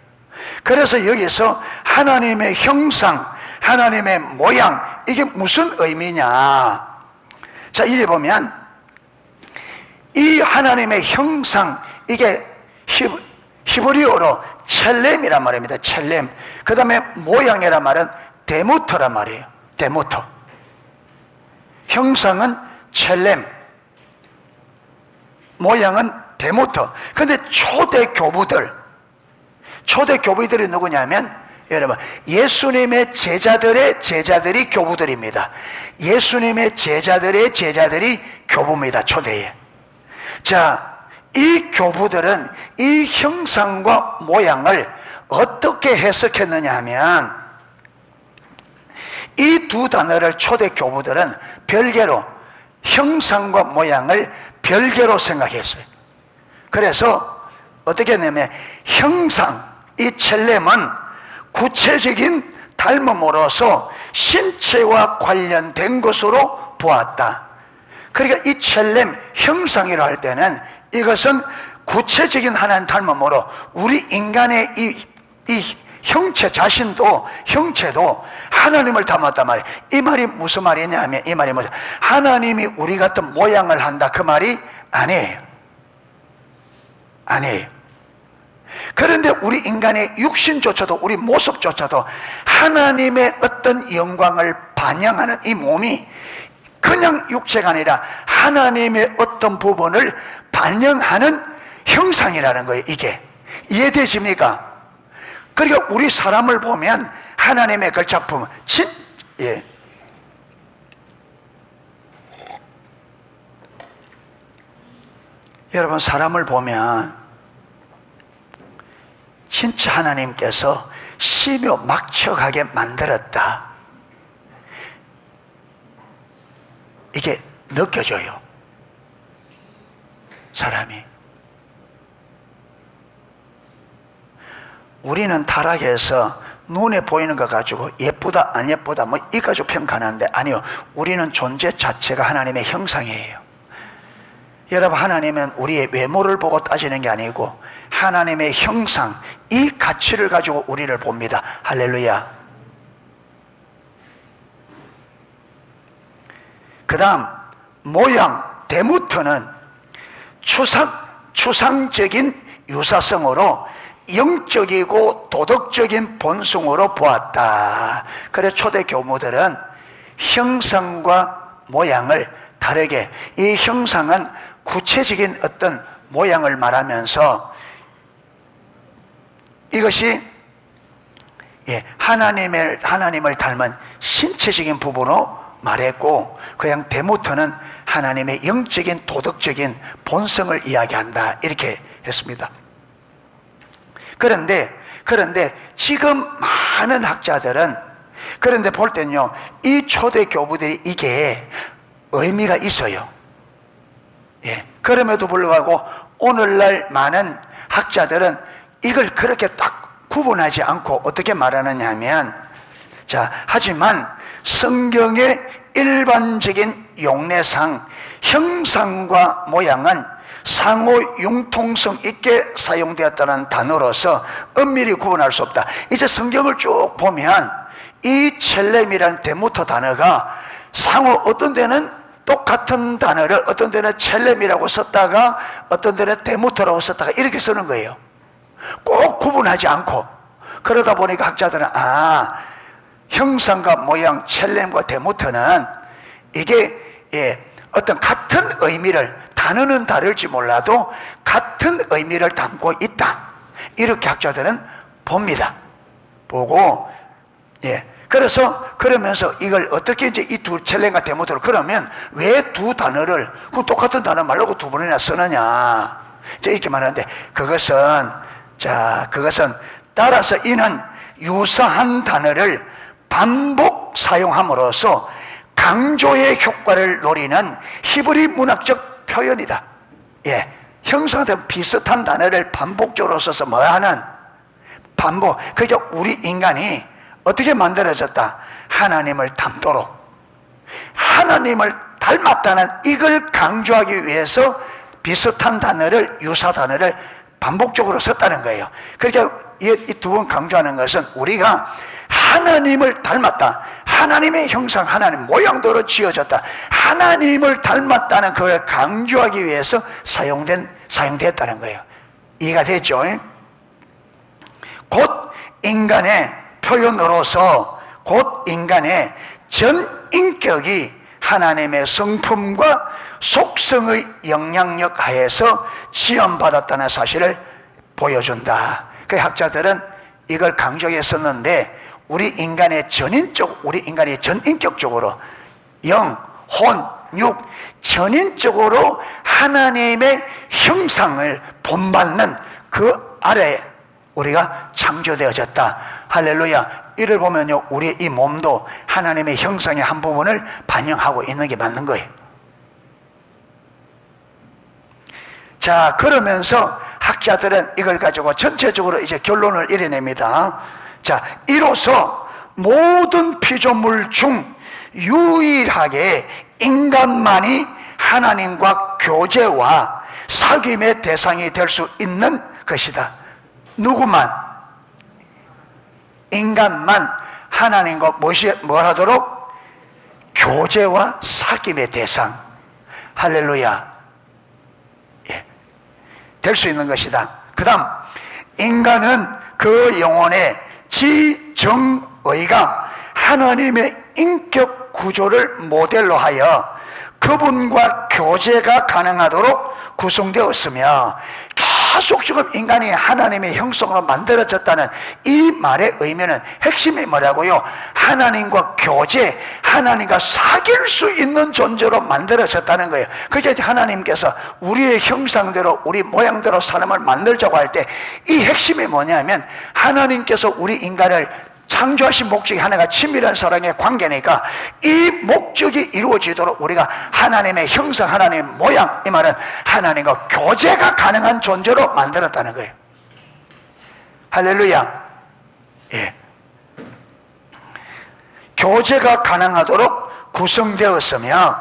그래서 여기서 하나님의 형상, 하나님의 모양, 이게 무슨 의미냐. 자, 이래 보면 이 하나님의 형상, 이게 히브리어로 첼렘이란 말입니다. 첼렘. 그 다음에 모양이란 말은 데모터란 말이에요. 데모터. 형상은 첼렘, 모양은 데모터. 근데 초대 교부들이 누구냐면, 여러분, 예수님의 제자들이 교부들입니다. 예수님의 제자들이 교부입니다. 초대에. 자, 이 교부들은 이 형상과 모양을 어떻게 해석했느냐 하면, 이 두 단어를 초대 교부들은 별개로, 형상과 모양을 별개로 생각했어요. 그래서 어떻게 했냐면, 형상, 이 첼렘은 구체적인 닮음으로서 신체와 관련된 것으로 보았다. 그러니까 이 첼렘, 형상이라 할 때는 이것은 구체적인 하나님 닮음으로 우리 인간의 이 형체 자신도, 형체도 하나님을 닮았단 말이에요. 이 말이 무슨 말이냐 하면, 이 말이 뭐냐, 하나님이 우리 같은 모양을 한다, 그 말이 아니에요. 그런데 우리 인간의 육신조차도, 우리 모습조차도 하나님의 어떤 영광을 반영하는 이 몸이 그냥 육체가 아니라 하나님의 어떤 부분을 반영하는 형상이라는 거예요. 이게 이해되십니까? 그러니까 우리 사람을 보면 하나님의 그 작품, 여러분, 사람을 보면 진짜 하나님께서 심요 막척하게 만들었다, 이게 느껴져요. 사람이. 우리는 타락해서 눈에 보이는 거 가지고 예쁘다 안 예쁘다 뭐 이 가지고 평가하는데, 아니요, 우리는 존재 자체가 하나님의 형상이에요. 여러분, 하나님은 우리의 외모를 보고 따지는 게 아니고 하나님의 형상, 이 가치를 가지고 우리를 봅니다. 할렐루야. 그 다음 모양, 데모터는 추상적인 유사성으로 영적이고 도덕적인 본성으로 보았다. 그래서 초대 교무들은 형상과 모양을 다르게, 이 형상은 구체적인 어떤 모양을 말하면서 이것이 하나님을 닮은 신체적인 부분으로 말했고, 그냥 데모터는 하나님의 영적인 도덕적인 본성을 이야기한다, 이렇게 했습니다. 그런데 지금 많은 학자들은 그런데 볼 때는요, 이 초대 교부들이 이게 의미가 있어요. 그럼에도 불구하고 오늘날 많은 학자들은 이걸 그렇게 딱 구분하지 않고 어떻게 말하느냐 하면, 자, 하지만 성경의 일반적인 용례상 형상과 모양은 상호 융통성 있게 사용되었다는 단어로서 엄밀히 구분할 수 없다. 이제 성경을 쭉 보면 이 첼렘이라는 데모터 단어가 상호, 어떤 데는 똑같은 단어를 어떤 데는 첼렘이라고 썼다가 어떤 데는 데모터라고 썼다가 이렇게 쓰는 거예요. 꼭 구분하지 않고. 그러다 보니까 학자들은 형상과 모양, 첼렘과 데모터는 이게 어떤 같은 의미를, 단어는 다를지 몰라도 같은 의미를 담고 있다. 이렇게 학자들은 봅니다. 보고, 예. 그래서 그러면서 이걸 어떻게 이제 이 두 첼레가 데모도로 그러면 왜 두 단어를 그 똑같은 단어 말고 두 번이나 쓰느냐? 이제 이렇게 말하는데 그것은 따라서 이는 유사한 단어를 반복 사용함으로써 강조의 효과를 노리는 히브리 문학적 표현이다. 예. 형상과 비슷한 단어를 반복적으로 써서 뭐하는 반복. 그러니까 우리 인간이 어떻게 만들어졌다? 하나님을 닮도록, 하나님을 닮았다는 이걸 강조하기 위해서 비슷한 단어를, 유사 단어를 반복적으로 썼다는 거예요. 그러니까 이 두 번 강조하는 것은 우리가 하나님을 닮았다, 하나님의 형상, 하나님 모양대로 지어졌다, 하나님을 닮았다는 그걸 강조하기 위해서 사용됐다는 거예요. 이해가 됐죠? 곧 인간의 표현으로서 곧 인간의 전 인격이 하나님의 성품과 속성의 영향력 하에서 지원받았다는 사실을 보여준다. 그 학자들은 이걸 강조했었는데 우리 인간이 전인격적으로 영, 혼, 육, 전인적으로 하나님의 형상을 본받는 그 아래에 우리가 창조되어졌다. 할렐루야. 이를 보면요, 우리의 이 몸도 하나님의 형상의 한 부분을 반영하고 있는 게 맞는 거예요. 자, 그러면서 학자들은 이걸 가지고 전체적으로 이제 결론을 이뤄냅니다. 자, 이로써 모든 피조물 중 유일하게 인간만이 하나님과 교제와 사귐의 대상이 될 수 있는 것이다. 누구만? 인간만 하나님과 뭘 하도록? 교제와 사귐의 대상. 할렐루야. 예. 될 수 있는 것이다. 그 다음, 인간은 그 영혼의 지정의가 하나님의 인격 구조를 모델로 하여 그분과 교제가 가능하도록 구성되었으며 계속 지금 인간이 하나님의 형상으로 만들어졌다는 이 말의 의미는 핵심이 뭐라고요? 하나님과 교제, 하나님과 사귈 수 있는 존재로 만들어졌다는 거예요. 그래서 하나님께서 우리의 형상대로 우리 모양대로 사람을 만들자고 할 때 이 핵심이 뭐냐면 하나님께서 우리 인간을 창조하신 목적이 하나가 친밀한 사랑의 관계니까 이 목적이 이루어지도록 우리가 하나님의 형상, 하나님의 모양, 이 말은 하나님과 교제가 가능한 존재로 만들었다는 거예요. 할렐루야. 예. 교제가 가능하도록 구성되었으며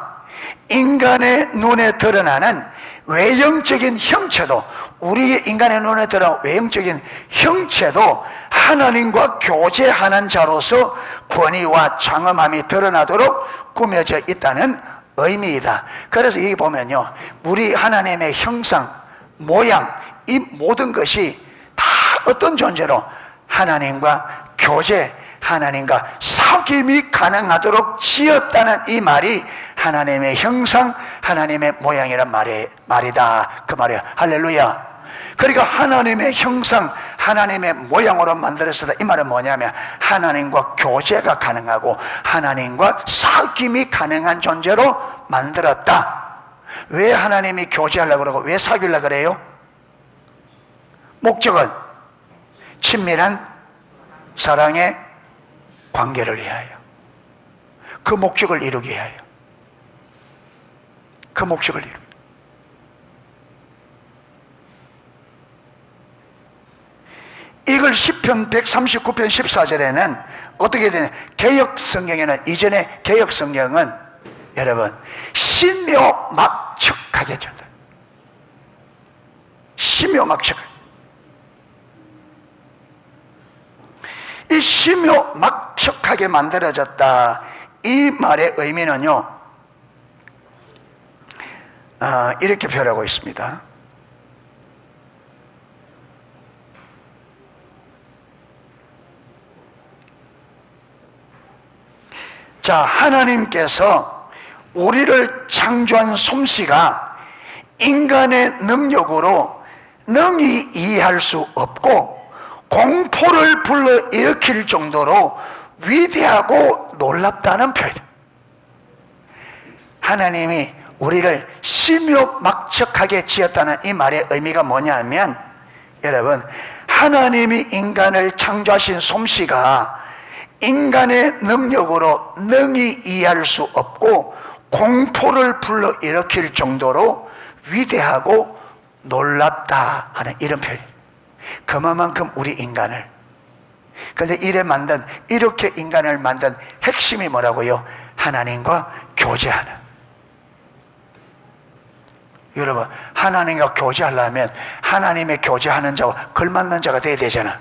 인간의 눈에 드러나는 외형적인 형체도, 우리 인간의 눈에 드러나는 외형적인 형체도 하나님과 교제하는 자로서 권위와 장엄함이 드러나도록 꾸며져 있다는 의미이다. 그래서 여기 보면요, 우리 하나님의 형상, 모양, 이 모든 것이 다 어떤 존재로? 하나님과 교제, 하나님과 사귐이 가능하도록 지었다는 이 말이 하나님의 형상, 하나님의 모양이란 말이다. 그 말이야. 할렐루야. 그러니까 하나님의 형상, 하나님의 모양으로 만들어졌다. 이 말은 뭐냐면 하나님과 교제가 가능하고 하나님과 사귐이 가능한 존재로 만들었다. 왜 하나님이 교제하려고 그러고 왜 사귀려고 그래요? 목적은 친밀한 사랑의 관계를 위하여, 그 목적을 이루기 위하여, 그 목적을 이루기 위하여. 이걸 시편 139편 14절에는 어떻게 되냐? 개역 성경에는, 이전에 개역 성경은 여러분 심묘막측하게 졌다. 심묘막측. 이 심묘막측하게 만들어졌다. 이 말의 의미는요, 이렇게 표현하고 있습니다. 자, 하나님께서 우리를 창조한 솜씨가 인간의 능력으로 능히 이해할 수 없고 공포를 불러일으킬 정도로 위대하고 놀랍다는 표현. 하나님이 우리를 심요막측하게 지었다는 이 말의 의미가 뭐냐면, 여러분, 하나님이 인간을 창조하신 솜씨가 인간의 능력으로 능히 이해할 수 없고 공포를 불러일으킬 정도로 위대하고 놀랍다 하는 이런 표현. 그만큼 우리 인간을, 그런데 이렇게 인간을 만든 핵심이 뭐라고요? 하나님과 교제하는. 여러분, 하나님과 교제하려면 하나님의 교제하는 자와 걸맞는 자가 돼야 되잖아.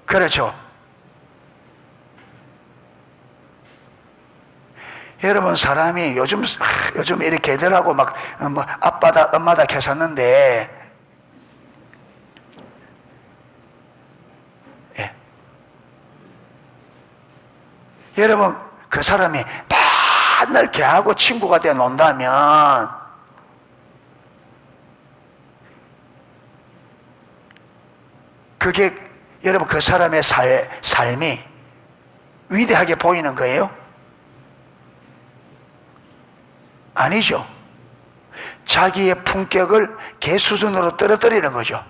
그렇죠? 여러분, 사람이 요즘 이렇게 애들하고 막 아빠다 엄마다 계셨는데, 예. 여러분, 그 사람이 맨날 걔하고 친구가 되어 논다면 그게 여러분 그 사람의 삶이 위대하게 보이는 거예요? 아니죠. 자기의 품격을 걔 수준으로 떨어뜨리는 거죠.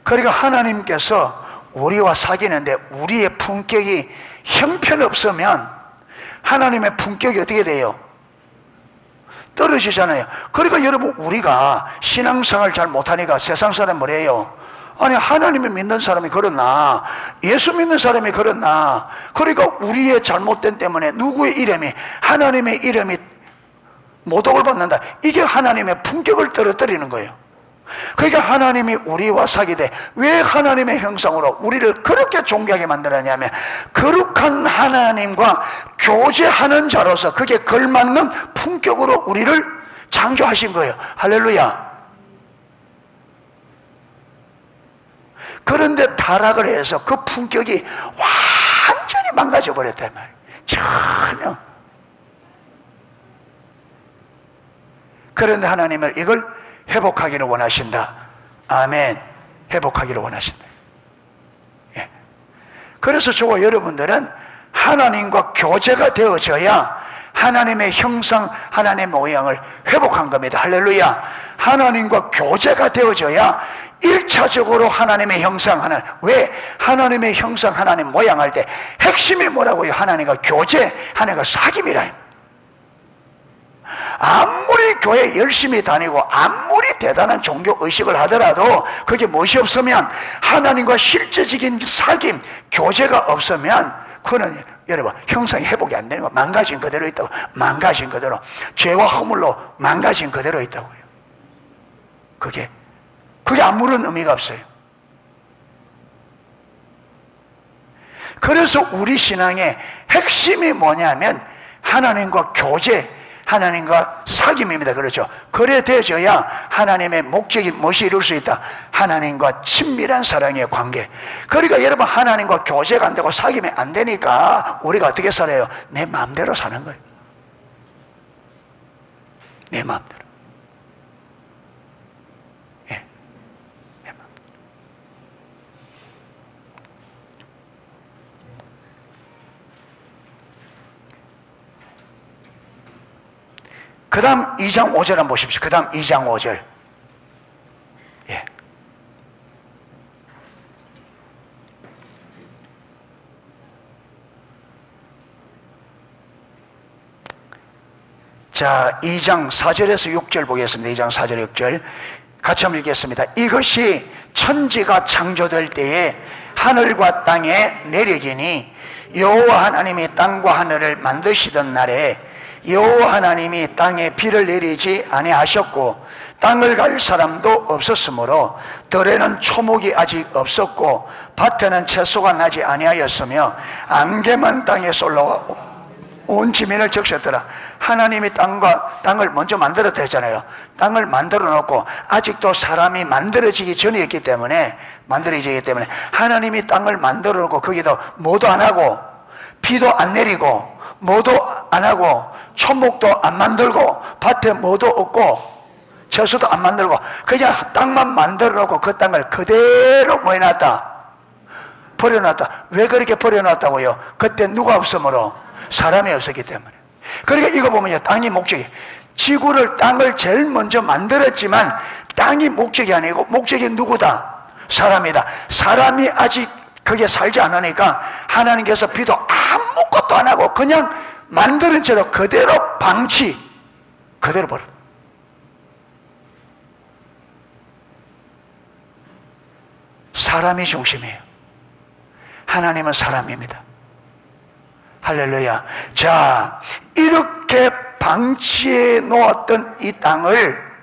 그러니까 하나님께서 우리와 사귀는데 우리의 품격이 형편없으면 하나님의 품격이 어떻게 돼요? 떨어지잖아요. 그러니까 여러분, 우리가 신앙생활 잘 못하니까 세상 사람 뭐래요? 아니, 하나님을 믿는 사람이 그렇나? 예수 믿는 사람이 그렇나? 그러니까 우리의 잘못된 때문에 누구의 이름이, 하나님의 이름이 모독을 받는다. 이게 하나님의 품격을 떨어뜨리는 거예요. 그러니까 하나님이 우리와 사귀되 왜 하나님의 형상으로 우리를 그렇게 존귀하게 만들었냐면, 거룩한 하나님과 교제하는 자로서 그게 걸맞는 품격으로 우리를 창조하신 거예요. 할렐루야. 그런데 타락을 해서 그 품격이 완전히 망가져 버렸단 말이에요. 전혀. 그런데 하나님은 이걸 회복하기를 원하신다. 아멘. 회복하기를 원하신다. 예. 그래서 저와 여러분들은 하나님과 교제가 되어져야 하나님의 형상, 하나님의 모양을 회복한 겁니다. 할렐루야. 하나님과 교제가 되어져야 1차적으로 하나님의 형상, 왜? 하나님의 형상, 하나님 모양 할 때 핵심이 뭐라고요? 하나님과 교제, 하나님과 사귐이라. 아무리 교회 열심히 다니고 아무리 대단한 종교 의식을 하더라도 그게 무엇이 없으면, 하나님과 실제적인 사귐, 교제가 없으면 그는 여러분 형상이 회복이 안 되는 거, 망가진 그대로 있다고. 망가진 그대로, 죄와 허물로 망가진 그대로 있다고요. 그게 아무런 의미가 없어요. 그래서 우리 신앙의 핵심이 뭐냐면 하나님과 교제, 하나님과 사귐입니다. 그렇죠? 그래 되어져야 하나님의 목적이 무엇이 이룰 수 있다? 하나님과 친밀한 사랑의 관계. 그러니까 여러분, 하나님과 교제가 안 되고 사귐이 안 되니까 우리가 어떻게 살아요? 내 마음대로 사는 거예요. 내 마음대로. 예. 내 마음대로. 그 다음 2장 5절 한번 보십시오. 그 다음 2장 5절. 예. 자, 2장 4절에서 6절 보겠습니다. 2장 4절 6절 같이 한번 읽겠습니다. 이것이 천지가 창조될 때에 하늘과 땅에 내려지니, 여호와 하나님이 땅과 하늘을 만드시던 날에 여호와 하나님이 땅에 비를 내리지 아니하셨고 땅을 갈 사람도 없었으므로 들에는 초목이 아직 없었고 밭에는 채소가 나지 아니하였으며 안개만 땅에서 올라와 온 지면을 적셨더라. 하나님이 땅을 먼저 만들었다 했잖아요. 땅을 만들어 놓고 아직도 사람이 만들어지기 전이었기 때문에 하나님이 땅을 만들어 놓고 거기다 뭐도 안 하고 비도 안 내리고 뭐도 안 하고 초목도 안 만들고 밭에 뭐도 없고 저수도 안 만들고 그냥 땅만 만들어 놓고 그 땅을 그대로 뭐 해놨다? 버려놨다. 왜 그렇게 버려놨다고요? 그때 누가 없으므로? 사람이 없었기 때문에. 그러니까 이거 보면요, 땅이 목적이, 지구를, 땅을 제일 먼저 만들었지만 땅이 목적이 아니고 목적이 누구다? 사람이다. 사람이 아직 거기에 살지 않으니까 하나님께서 비도 아무것도 안 하고 그냥 만드는 채로 그대로 방치, 그대로 버려. 사람이 중심이에요. 하나님은 사람입니다. 할렐루야. 자, 이렇게 방치해 놓았던 이 땅을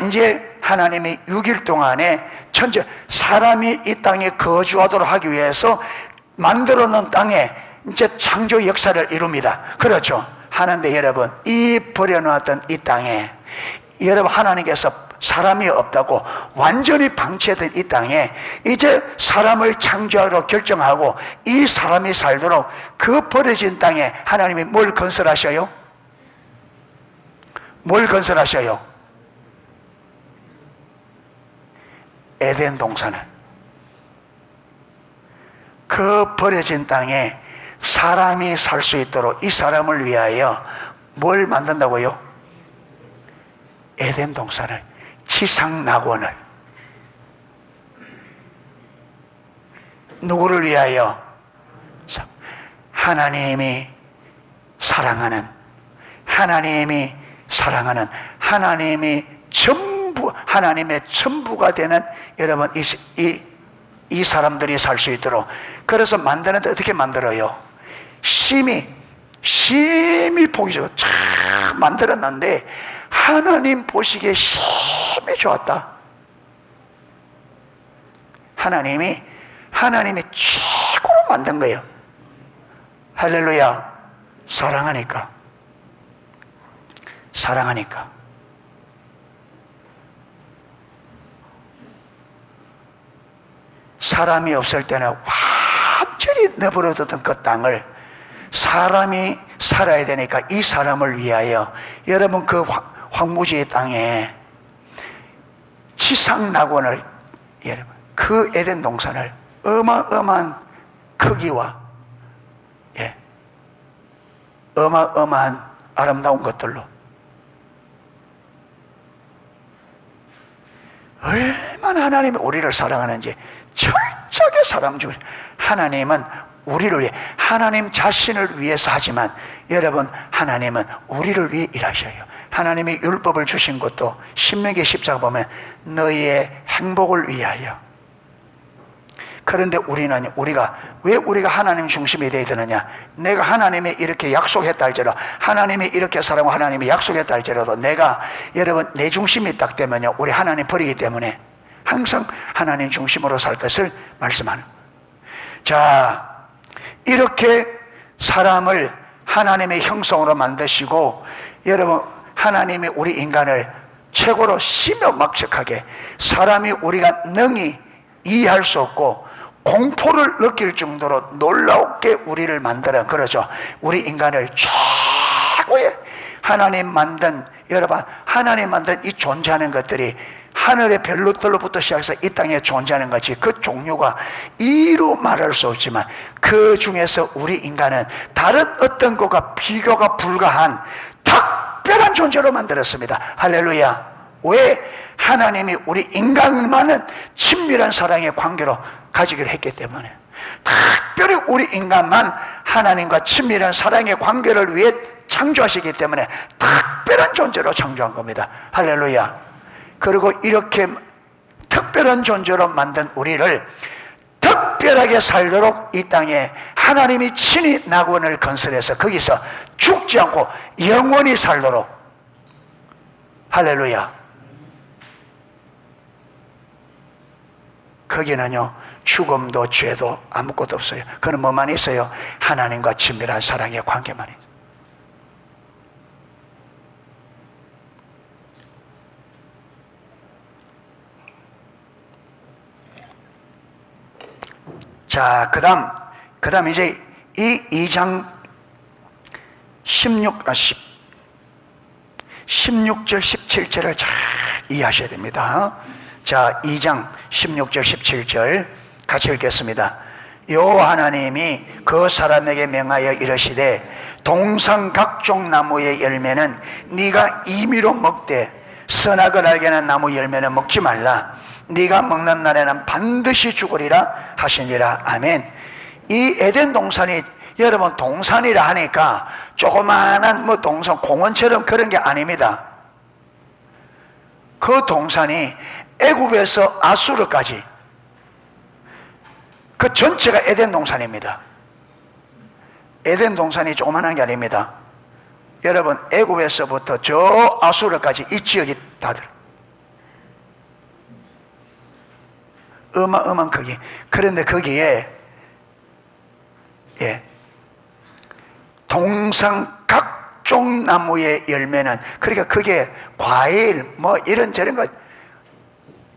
이제 하나님이 6일 동안에 천재 사람이 이 땅에 거주하도록 하기 위해서 만들어 놓은 땅에 이제 창조 역사를 이룹니다. 그렇죠. 하는데 여러분, 이 버려놓았던 이 땅에 여러분, 하나님께서 사람이 없다고 완전히 방치된 이 땅에 이제 사람을 창조하러 결정하고 이 사람이 살도록 그 버려진 땅에 하나님이 뭘 건설하셔요? 뭘 건설하셔요? 에덴 동산을. 그 버려진 땅에 사람이 살 수 있도록 이 사람을 위하여 뭘 만든다고요? 에덴 동산을, 지상낙원을. 누구를 위하여? 하나님이 사랑하는, 하나님이 사랑하는, 하나님이 전부, 하나님의 전부가 되는 여러분, 이 사람들이 살 수 있도록. 그래서 만드는데 어떻게 만들어요? 심히 보기 좋아. 잘 만들었는데 하나님 보시기에 심히 좋았다. 하나님이 최고로 만든 거예요. 할렐루야. 사랑하니까. 사람이 없을 때는 완전히 내버려두던 그 땅을 사람이 살아야 되니까 이 사람을 위하여 여러분 그 황무지의 땅에 지상낙원을, 여러분 그 에덴 동산을 어마어마한 크기와 어마어마한 아름다운 것들로 얼마나 하나님이 우리를 사랑하는지 철저하게 사랑 중. 하나님은 우리를 위해, 하나님 자신을 위해서 하지만 여러분, 하나님은 우리를 위해 일하셔요. 하나님이 율법을 주신 것도 신명기 10장 보면 너희의 행복을 위하여. 그런데 왜 우리가 하나님 중심이 되어야 되느냐? 내가 하나님이 이렇게 약속했다 할지라도, 하나님이 이렇게 사랑하고 하나님이 약속했다 할지라도 내가, 여러분, 내 중심이 딱 되면요, 우리 하나님 버리기 때문에 항상 하나님 중심으로 살 것을 말씀하는. 자, 이렇게 사람을 하나님의 형성으로 만드시고, 여러분, 하나님이 우리 인간을 최고로 심요막측하게, 사람이 우리가 능히 이해할 수 없고 공포를 느낄 정도로 놀랍게 우리를 만들어, 그러죠. 우리 인간을 최고의 하나님 만든, 여러분, 하나님 만든 이 존재하는 것들이 하늘의 별로들로부터 시작해서 이 땅에 존재하는 것이 그 종류가 이루 말할 수 없지만 그 중에서 우리 인간은 다른 어떤 것과 비교가 불가한 특별한 존재로 만들었습니다. 할렐루야. 왜? 하나님이 우리 인간만은 친밀한 사랑의 관계로 가지기로 했기 때문에. 특별히 우리 인간만 하나님과 친밀한 사랑의 관계를 위해 창조하시기 때문에 특별한 존재로 창조한 겁니다. 할렐루야. 그리고 이렇게 특별한 존재로 만든 우리를 특별하게 살도록 이 땅에 하나님이 친히 낙원을 건설해서 거기서 죽지 않고 영원히 살도록. 할렐루야. 거기는요, 죽음도 죄도 아무것도 없어요. 그는 뭐만 있어요? 하나님과 친밀한 사랑의 관계만 있어요. 자, 그 다음 이제 이 2장 16절 17절을 잘 이해하셔야 됩니다. 자, 2장 16절 17절 같이 읽겠습니다. 여호와 하나님이 그 사람에게 명하여 이르시되 동산 각종 나무의 열매는 네가 임의로 먹되 선악을 알게 하는 나무 열매는 먹지 말라. 네가 먹는 날에는 반드시 죽으리라 하시니라. 아멘. 이 에덴 동산이 여러분 동산이라 하니까 조그마한 뭐 동산 공원처럼 그런 게 아닙니다. 그 동산이 애굽에서 아수르까지 그 전체가 에덴 동산입니다. 에덴 동산이 조그만한 게 아닙니다. 여러분 애굽에서부터 저 아수르까지 이 지역이 다들 어마어마한 크기. 그런데 거기에 동산 각종 나무의 열매는, 그러니까 그게 과일 뭐 이런저런 것,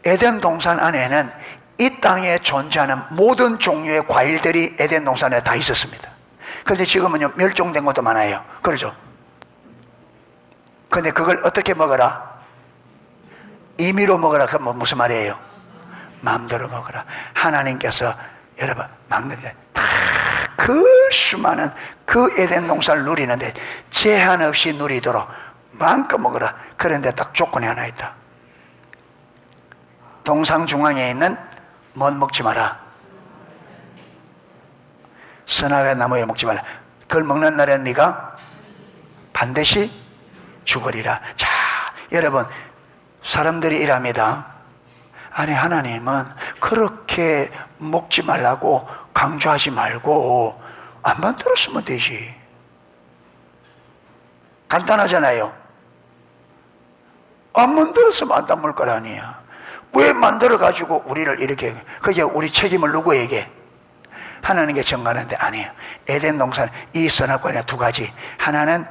에덴 동산 안에는 이 땅에 존재하는 모든 종류의 과일들이 에덴 동산에 다 있었습니다. 그런데 지금은요 멸종된 것도 많아요. 그러죠? 그런데 그걸 어떻게 먹어라? 임의로 먹어라. 그건 무슨 말이에요? 마음대로 먹어라. 하나님께서 여러분 막는데 다 그 수많은 그 에덴 동산을 누리는데 제한 없이 누리도록 마음껏 먹어라. 그런데 딱 조건이 하나 있다. 동산 중앙에 있는 뭘 먹지 마라? 선악의 나무에 먹지 말라. 그걸 먹는 날엔 네가 반드시 죽으리라. 자, 여러분 사람들이 이랍니다. 아니 하나님은 그렇게 먹지 말라고 강조하지 말고 안 만들었으면 되지. 간단하잖아요. 안 만들었으면 안 담을 거 아니야. 왜 만들어가지고 우리를 이렇게, 그게 우리 책임을 누구에게? 하나님께 전가하는데 아니에요. 에덴 동산 이 선악과는 두 가지. 하나는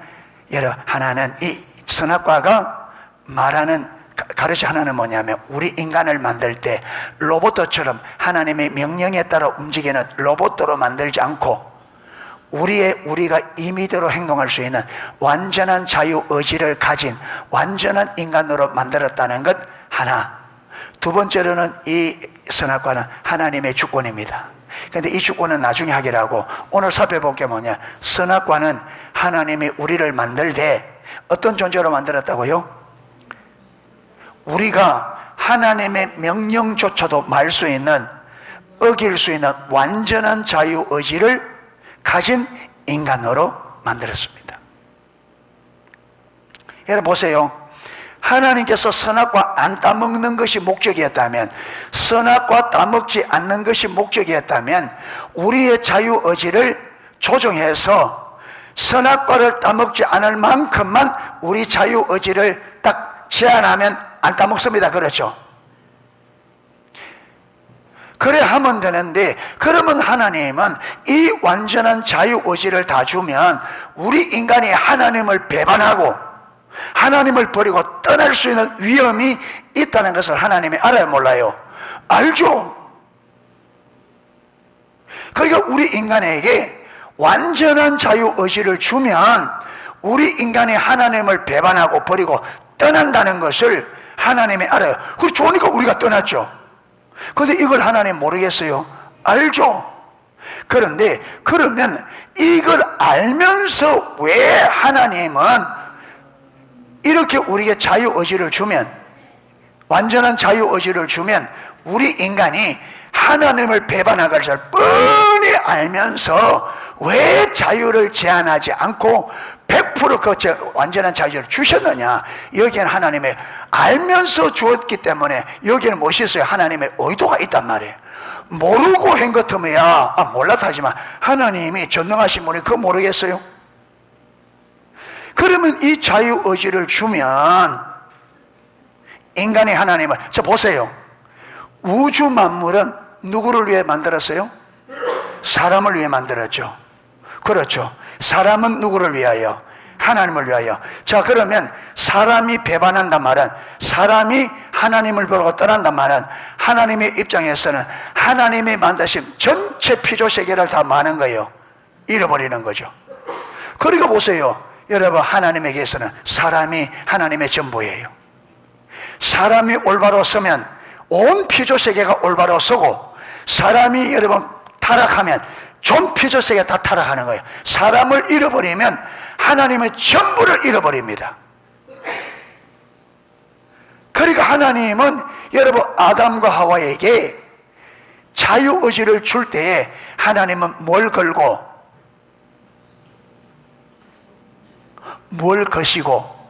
이 선악과가 말하는 가르치 하나는 뭐냐면 우리 인간을 만들 때 로봇처럼 하나님의 명령에 따라 움직이는 로봇으로 만들지 않고 우리가 임의대로 행동할 수 있는 완전한 자유의지를 가진 완전한 인간으로 만들었다는 것 하나. 두 번째로는 이 선악과는 하나님의 주권입니다. 그런데 이 주권은 나중에 하기로 하고 오늘 살펴볼 게 뭐냐? 선악과는 하나님이 우리를 만들 때 어떤 존재로 만들었다고요? 우리가 하나님의 명령조차도 말 수 있는, 어길 수 있는 완전한 자유의지를 가진 인간으로 만들었습니다. 여러분 보세요. 하나님께서 선악과 안 따먹는 것이 목적이었다면, 선악과 따먹지 않는 것이 목적이었다면 우리의 자유의지를 조정해서 선악과를 따먹지 않을 만큼만 우리 자유의지를 딱 제한하면 안 따먹습니다. 그렇죠? 그래 하면 되는데, 그러면 하나님은 이 완전한 자유의지를 다 주면 우리 인간이 하나님을 배반하고 하나님을 버리고 떠날 수 있는 위험이 있다는 것을 하나님이 알아요, 몰라요? 알죠? 그러니까 우리 인간에게 완전한 자유의지를 주면 우리 인간이 하나님을 배반하고 버리고 떠난다는 것을 하나님이 알아요. 그래 좋으니까 우리가 떠났죠. 그런데 이걸 하나님 모르겠어요? 알죠? 그런데 그러면 이걸 알면서 왜 하나님은 이렇게 우리에게 자유의지를 주면, 완전한 자유의지를 주면 우리 인간이 하나님을 배반할 것을 뻔히 알면서 왜 자유를 제한하지 않고 100% 완전한 자유를 주셨느냐? 여기에는 하나님의 알면서 주었기 때문에 여기에는 무엇이 있어요? 하나님의 의도가 있단 말이에요. 모르고 한 것 같으면 몰랐다 하지만 하나님이 전능하신 분이 그거 모르겠어요? 그러면 이 자유의지를 주면 인간이 하나님을, 자 보세요. 우주 만물은 누구를 위해 만들었어요? 사람을 위해 만들었죠. 그렇죠. 사람은 누구를 위하여? 하나님을 위하여. 자 그러면 사람이 배반한단 말은, 사람이 하나님을 버리고 떠난단 말은 하나님의 입장에서는 하나님이 만드신 전체 피조세계를 다 마는 거예요. 잃어버리는 거죠. 그러니까 보세요. 여러분, 하나님에게서는 사람이 하나님의 전부예요. 사람이 올바로 서면 온 피조세계가 올바로 서고, 사람이 여러분 타락하면 전 피조세계가 다 타락하는 거예요. 사람을 잃어버리면 하나님의 전부를 잃어버립니다. 그러니까 하나님은 여러분 아담과 하와에게 자유의지를 줄 때에 하나님은 뭘 걸고 뭘 거시고,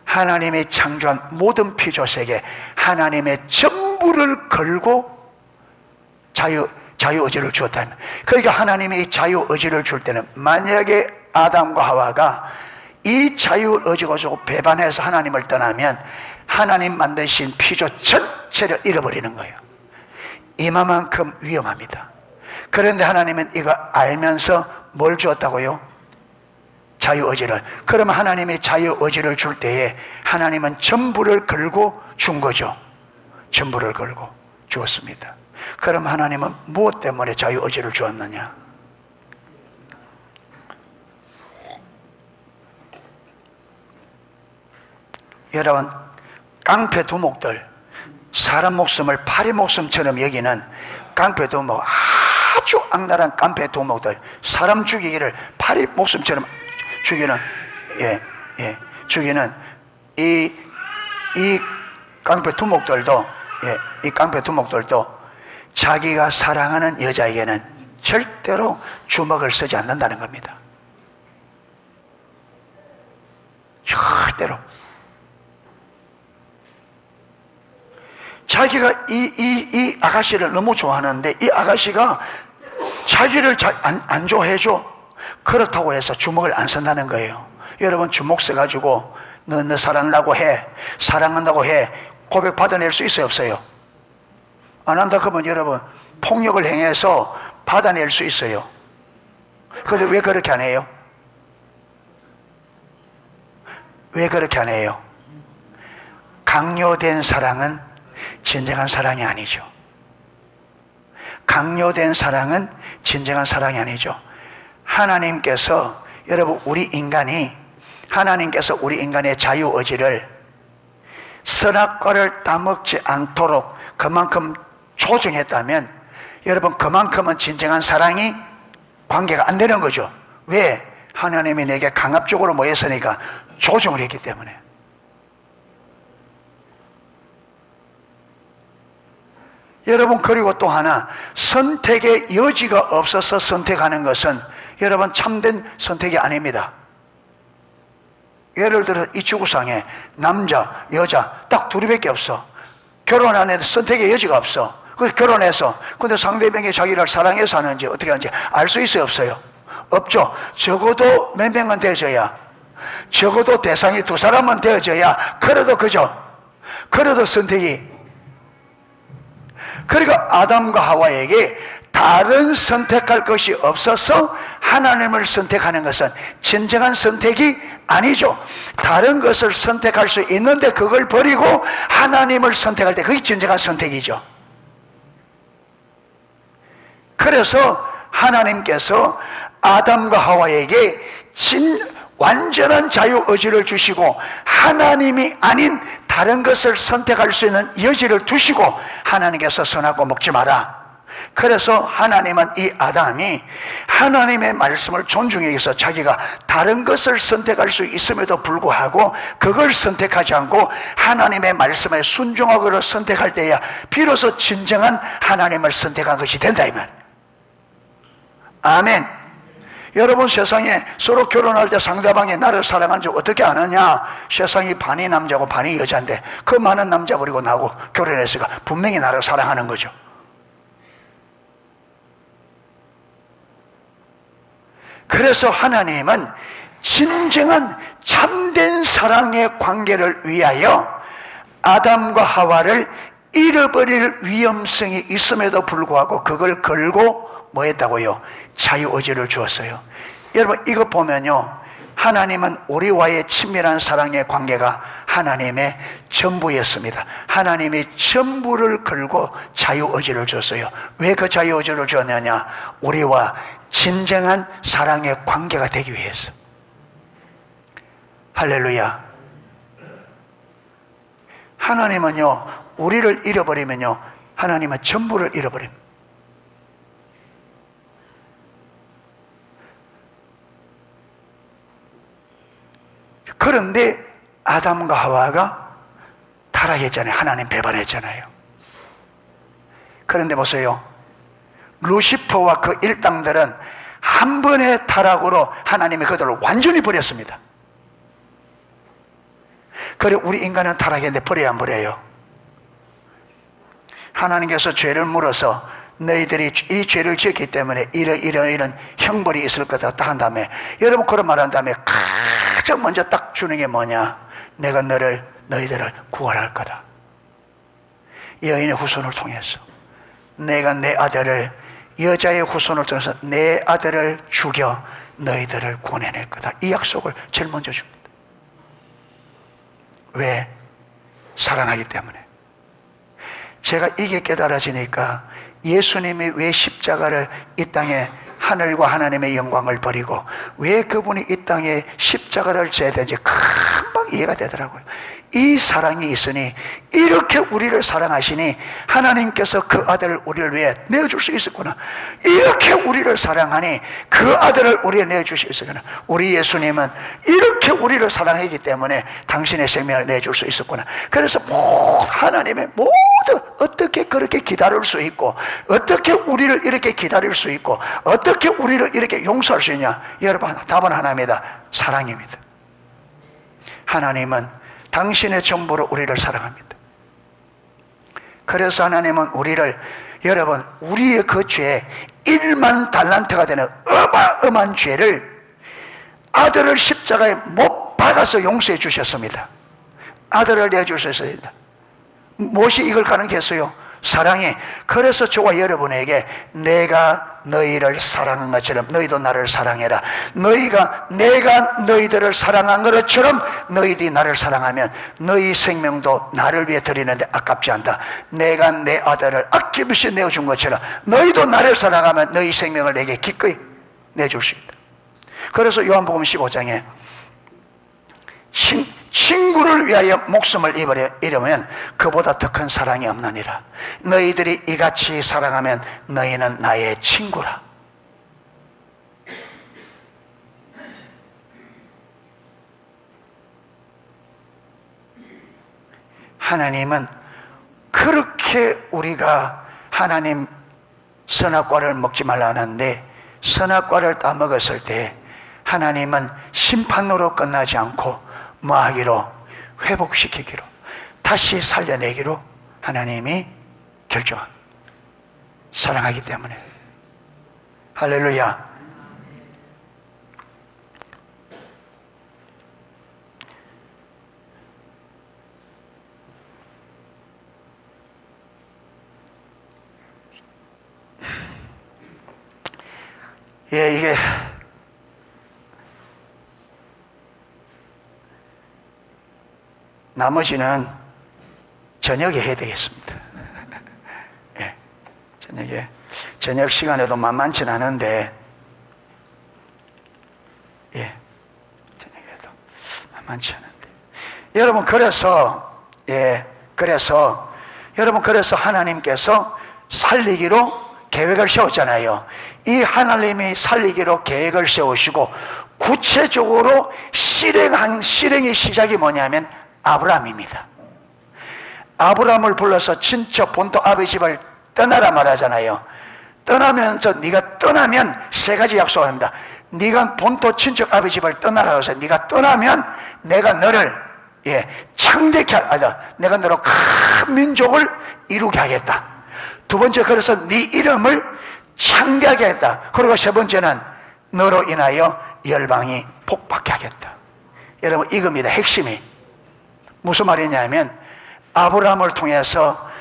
하나님이 창조한 모든 피조세계 하나님의 전부를 걸고 자유의지를 주었다는. 그러니까 하나님이 자유의지를 줄 때는 만약에 아담과 하와가 이 자유의지를 가지고 배반해서 하나님을 떠나면 하나님 만드신 피조 전체를 잃어버리는 거예요. 이만큼 위험합니다. 그런데 하나님은 이거 알면서 뭘 주었다고요? 자유의지를. 그러면 하나님이 자유의지를 줄 때에 하나님은 전부를 걸고 준 거죠. 전부를 걸고 주었습니다. 그럼 하나님은 무엇 때문에 자유의지를 주었느냐? 여러분, 깡패 두목들, 사람 목숨을 파리 목숨처럼 여기는 깡패 두목, 아주 악랄한 깡패 두목들, 사람 죽이기를 파리 목숨처럼 죽이는, 죽이는 이 깡패 두목들도, 이 깡패 두목들도 자기가 사랑하는 여자에게는 절대로 주먹을 쓰지 않는다는 겁니다. 절대로. 자기가 이 아가씨를 너무 좋아하는데 이 아가씨가 자기를 안 좋아해줘. 그렇다고 해서 주먹을 안 쓴다는 거예요. 여러분, 주먹 써가지고 너 사랑한다고 해, 사랑한다고 해, 고백 받아낼 수 있어요, 없어요? 안 한다 그러면 여러분 폭력을 행해서 받아낼 수 있어요. 그런데 왜 그렇게 안 해요? 왜 그렇게 안 해요? 강요된 사랑은 진정한 사랑이 아니죠. 강요된 사랑은 진정한 사랑이 아니죠. 하나님께서 여러분 하나님께서 우리 인간의 자유의지를 선악과를 따먹지 않도록 그만큼 조정했다면 여러분 그만큼은 진정한 사랑이 관계가 안 되는 거죠. 왜? 하나님이 내게 강압적으로 모였으니까 조정을 했기 때문에. 여러분, 그리고 또 하나, 선택의 여지가 없어서 선택하는 것은 여러분 참된 선택이 아닙니다. 예를 들어 이 지구상에 남자, 여자 딱 둘이밖에 없어. 결혼 안 해도 선택의 여지가 없어. 그래서 결혼해서 근데 상대방이 자기를 사랑해서 하는지 어떻게 하는지 알 수 있어요, 없어요? 없죠. 적어도 몇 명은 되어져야, 적어도 대상이 두 사람은 되어져야, 그래도 그죠? 그래도 선택이. 그러니까 아담과 하와에게 다른 선택할 것이 없어서 하나님을 선택하는 것은 진정한 선택이 아니죠. 다른 것을 선택할 수 있는데 그걸 버리고 하나님을 선택할 때 그게 진정한 선택이죠. 그래서 하나님께서 아담과 하와에게 완전한 자유의지를 주시고 하나님이 아닌 다른 것을 선택할 수 있는 여지를 두시고 하나님께서 선하고 먹지 마라. 그래서 하나님은 이 아담이 하나님의 말씀을 존중하기 위해서 자기가 다른 것을 선택할 수 있음에도 불구하고 그걸 선택하지 않고 하나님의 말씀에 순종하고 선택할 때야 비로소 진정한 하나님을 선택한 것이 된다, 이 말. 아멘. 여러분, 세상에 서로 결혼할 때 상대방이 나를 사랑하는지 어떻게 아느냐? 세상이 반이 남자고 반이 여자인데 그 많은 남자 버리고 나하고 결혼했으니까 분명히 나를 사랑하는 거죠. 그래서 하나님은 진정한 참된 사랑의 관계를 위하여 아담과 하와를 잃어버릴 위험성이 있음에도 불구하고 그걸 걸고 뭐 했다고요? 자유의지를 주었어요. 여러분, 이거 보면요, 하나님은 우리와의 친밀한 사랑의 관계가 하나님의 전부였습니다. 하나님이 전부를 걸고 자유의지를 줬어요. 왜 그 자유의지를 줬느냐? 우리와 진정한 사랑의 관계가 되기 위해서. 할렐루야. 하나님은요, 우리를 잃어버리면요, 하나님은 전부를 잃어버립니다. 그런데 아담과 하와가 타락했잖아요. 하나님 배반했잖아요. 그런데 보세요. 루시퍼와 그 일당들은 한 번의 타락으로 하나님이 그들을 완전히 버렸습니다. 그래 우리 인간은 타락했는데 버려야 안 버려요? 하나님께서 죄를 물어서 너희들이 이 죄를 지었기 때문에 이런 형벌이 있을 거다 딱 한 다음에, 여러분 그런 말 한 다음에 가장 먼저 딱 주는 게 뭐냐? 내가 너희들을 구원할 거다. 여인의 후손을 통해서 내가 내 아들을, 여자의 후손을 통해서 내 아들을 죽여 너희들을 구원해낼 거다. 이 약속을 제일 먼저 줍니다. 왜? 사랑하기 때문에. 제가 이게 깨달아지니까 예수님이 왜 십자가를 이 땅에, 하늘과 하나님의 영광을 버리고 왜 그분이 이 땅에 십자가를 져야 되는지 금방 이해가 되더라고요. 이 사랑이 있으니, 이렇게 우리를 사랑하시니 하나님께서 그 아들을 우리를 위해 내어줄 수 있었구나. 이렇게 우리를 사랑하니 그 아들을 우리에 내어줄 수 있었구나. 우리 예수님은 이렇게 우리를 사랑하기 때문에 당신의 생명을 내줄 수 있었구나. 그래서 하나님의 모든, 어떻게 그렇게 기다릴 수 있고, 어떻게 우리를 이렇게 기다릴 수 있고, 어떻게 우리를 이렇게 용서할 수 있냐? 여러분, 답은 하나입니다. 사랑입니다. 하나님은 당신의 전부로 우리를 사랑합니다. 그래서 하나님은 우리를, 여러분, 우리의 그 죄, 1만 달란트가 되는 어마어마한 죄를 아들을 십자가에 못 박아서 용서해 주셨습니다. 아들을 내주셨습니다. 무엇이 이걸 가능했어요? 사랑이. 그래서 저와 여러분에게 내가 너희를 사랑한 것처럼 너희도 나를 사랑해라. 내가 너희들을 사랑한 것처럼 너희들이 나를 사랑하면 너희 생명도 나를 위해 드리는데 아깝지 않다. 내가 내 아들을 아낌없이 내어준 것처럼 너희도 나를 사랑하면 너희 생명을 내게 기꺼이 내줄 수 있다. 그래서 요한복음 15장에 친구를 위하여 목숨을 잃으면 그보다 더 큰 사랑이 없느니라. 너희들이 이같이 사랑하면 너희는 나의 친구라. 하나님은 그렇게 우리가 하나님 선악과를 먹지 말라 하는데, 선악과를 따먹었을 때 하나님은 심판으로 끝나지 않고 뭐 하기로? 회복시키기로, 다시 살려내기로 하나님이 결정합니다. 사랑하기 때문에. 할렐루야. 예, 이게 나머지는 저녁에 해야 되겠습니다. 예, 저녁 시간에도 만만치 않은데, 예, 저녁에도 만만치 않은데, 여러분 그래서 하나님께서 살리기로 계획을 세웠잖아요. 이 하나님이 살리기로 계획을 세우시고 구체적으로 실행의 시작이 뭐냐면 아브라함입니다. 아브라함을 불러서 친척 본토 아버지 집을 떠나라 말하잖아요. 네가 떠나면 세 가지 약속을 합니다. 네가 본토 친척 아버지 집을 떠나라 해서 네가 떠나면 내가 너를 창대케 하자. 내가 너로 큰 민족을 이루게 하겠다. 두 번째, 그래서 네 이름을 창대하게 하겠다. 그리고 세 번째는 너로 인하여 열방이 복받게 하겠다. 여러분, 이겁니다. 핵심이. 무슨 말이냐면 아브라함을 통해서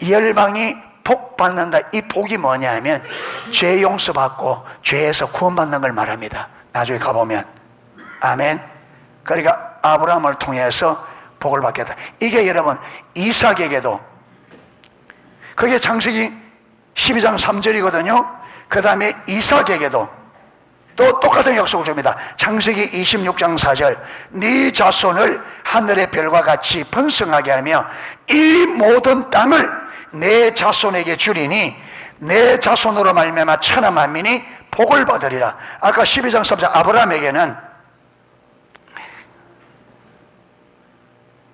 열방이 복받는다. 이 복이 뭐냐면 죄 용서받고 죄에서 구원받는 걸 말합니다. 나중에 가보면. 아멘. 그러니까 아브라함을 통해서 복을 받겠다. 이게 여러분 이삭에게도, 그게 창세기 12장 3절이거든요. 그 다음에 이삭에게도 또 똑같은 약속을 줍니다. 창세기 26장 4절, 네 자손을 하늘의 별과 같이 번성하게 하며 이 모든 땅을 내 자손에게 주리니 내 자손으로 말미암아 천하 만민이 복을 받으리라. 아까 12장 3절 아브라함에게는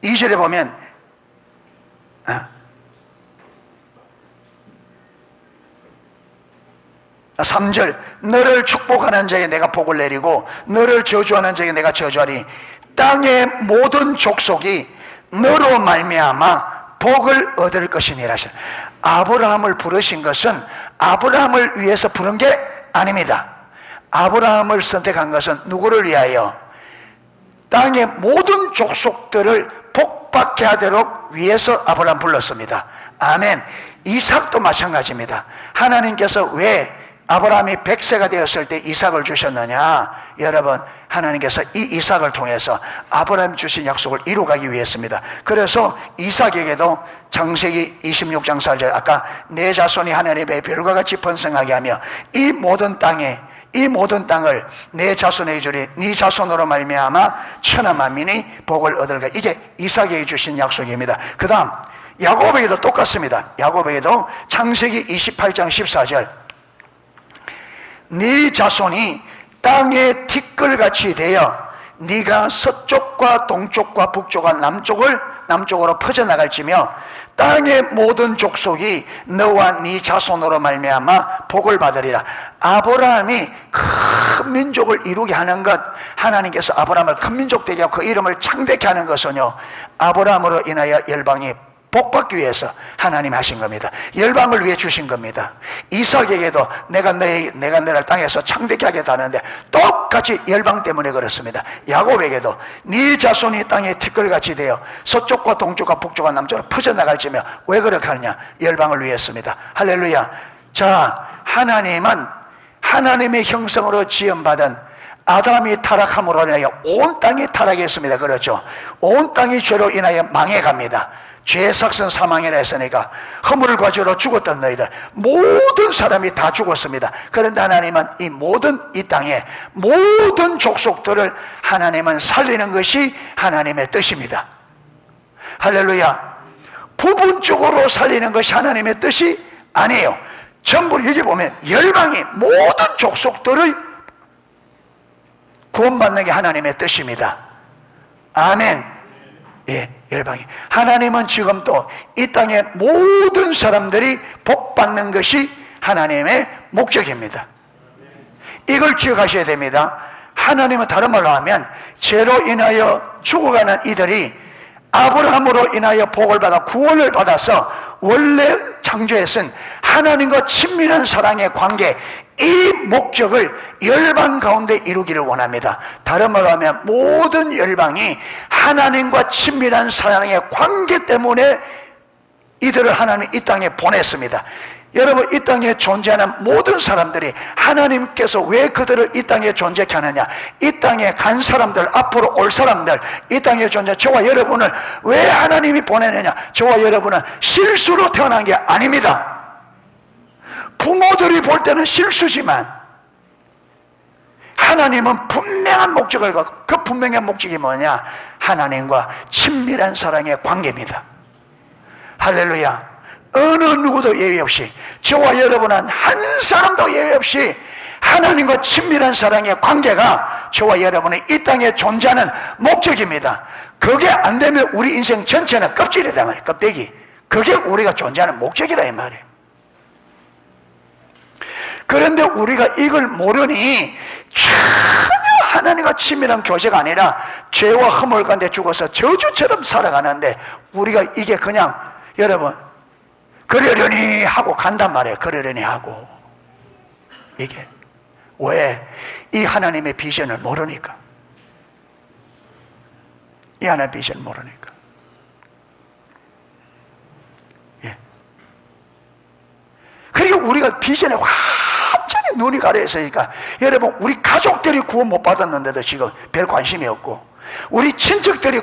2절에 보면 3절, 너를 축복하는 자에게 내가 복을 내리고 너를 저주하는 자에게 내가 저주하리. 땅의 모든 족속이 너로 말미암아 복을 얻을 것이니라. 아브라함을 부르신 것은 아브라함을 위해서 부른 게 아닙니다. 아브라함을 선택한 것은 누구를 위하여? 땅의 모든 족속들을 복받게 하도록 위해서 아브라함 불렀습니다. 아멘. 이삭도 마찬가지입니다. 하나님께서 왜 아브라함이 100세가 되었을 때 이삭을 주셨느냐? 여러분, 하나님께서 이 이삭을 통해서 아브라함 주신 약속을 이루가기 위해서입니다. 그래서 이삭에게도 창세기 26장 4절, 아까 내 자손이 하나님의 별과 같이 번성하게 하며 이 모든 땅을 내 자손에게 주리. 네 자손으로 말미암아 천하 만민이 복을 얻을까. 이게 이삭에게 주신 약속입니다. 그 다음 야곱에게도 똑같습니다. 야곱에게도 창세기 28장 14절, 네 자손이 땅의 티끌같이 되어 네가 서쪽과 동쪽과 북쪽과 남쪽으로 퍼져나갈지며 땅의 모든 족속이 너와 네 자손으로 말미암아 복을 받으리라. 아브라함이 큰 민족을 이루게 하는 것, 하나님께서 아브라함을 큰 민족 되게 하고 그 이름을 창대케 하는 것은요, 아브라함으로 인하여 열방이 복받기 위해서 하나님 하신 겁니다. 열방을 위해 주신 겁니다. 이삭에게도 내가 너를 땅에서 창대케 하겠다 하는데 똑같이 열방 때문에 그렇습니다. 야곱에게도 네 자손이 땅에 티끌같이 되어 서쪽과 동쪽과 북쪽과 남쪽으로 퍼져나갈지며, 왜 그렇게 하느냐? 열방을 위해서입니다. 할렐루야. 자, 하나님은 하나님의 형성으로 지음받은 아담이 타락함으로 인하여 온 땅이 타락했습니다. 그렇죠? 온 땅이 죄로 인하여 망해갑니다. 죄의 삭선 사망이라 했으니까 허물과 죄로 죽었던 너희들 모든 사람이 다 죽었습니다. 그런데 하나님은 이 땅의 모든 족속들을 하나님은 살리는 것이 하나님의 뜻입니다. 할렐루야. 부분적으로 살리는 것이 하나님의 뜻이 아니에요. 전부 여기 보면 열방이 모든 족속들을 구원받는 게 하나님의 뜻입니다. 아멘. 예, 열방이. 하나님은 지금도 이 땅의 모든 사람들이 복받는 것이 하나님의 목적입니다. 이걸 기억하셔야 됩니다. 하나님은 다른 말로 하면 죄로 인하여 죽어가는 이들이 아브라함으로 인하여 복을 받아 구원을 받아서 원래 창조에 쓴 하나님과 친밀한 사랑의 관계, 이 목적을 열방 가운데 이루기를 원합니다. 다른 말로 하면 모든 열방이 하나님과 친밀한 사랑의 관계 때문에 이들을 하나님 이 땅에 보냈습니다. 여러분, 이 땅에 존재하는 모든 사람들이 하나님께서 왜 그들을 이 땅에 존재케 하느냐? 이 땅에 간 사람들, 앞으로 올 사람들, 이 땅에 존재, 저와 여러분을 왜 하나님이 보내느냐? 저와 여러분은 실수로 태어난 게 아닙니다. 부모들이 볼 때는 실수지만 하나님은 분명한 목적을 갖고, 그 분명한 목적이 뭐냐? 하나님과 친밀한 사랑의 관계입니다. 할렐루야. 어느 누구도 예외 없이, 저와 여러분은 한 사람도 예외 없이 하나님과 친밀한 사랑의 관계가 저와 여러분의 이 땅에 존재하는 목적입니다. 그게 안 되면 우리 인생 전체는 껍질이다 말이에요. 껍데기. 그게 우리가 존재하는 목적이라 이 말이에요. 그런데 우리가 이걸 모르니 전혀 하나님과 친밀한 교제가 아니라 죄와 허물 가운데 죽어서 저주처럼 살아가는데, 우리가 이게 그냥 여러분 그러려니 하고 간단 말이에요. 그러려니 하고. 이게 왜? 이 하나님의 비전을 모르니까. 이 하나님의 비전을 모르니까. 예. 그리고 우리가 비전에 완전히 눈이 가려 있으니까, 여러분, 우리 가족들이 구원 못 받았는데도 지금 별 관심이 없고, 우리 친척들이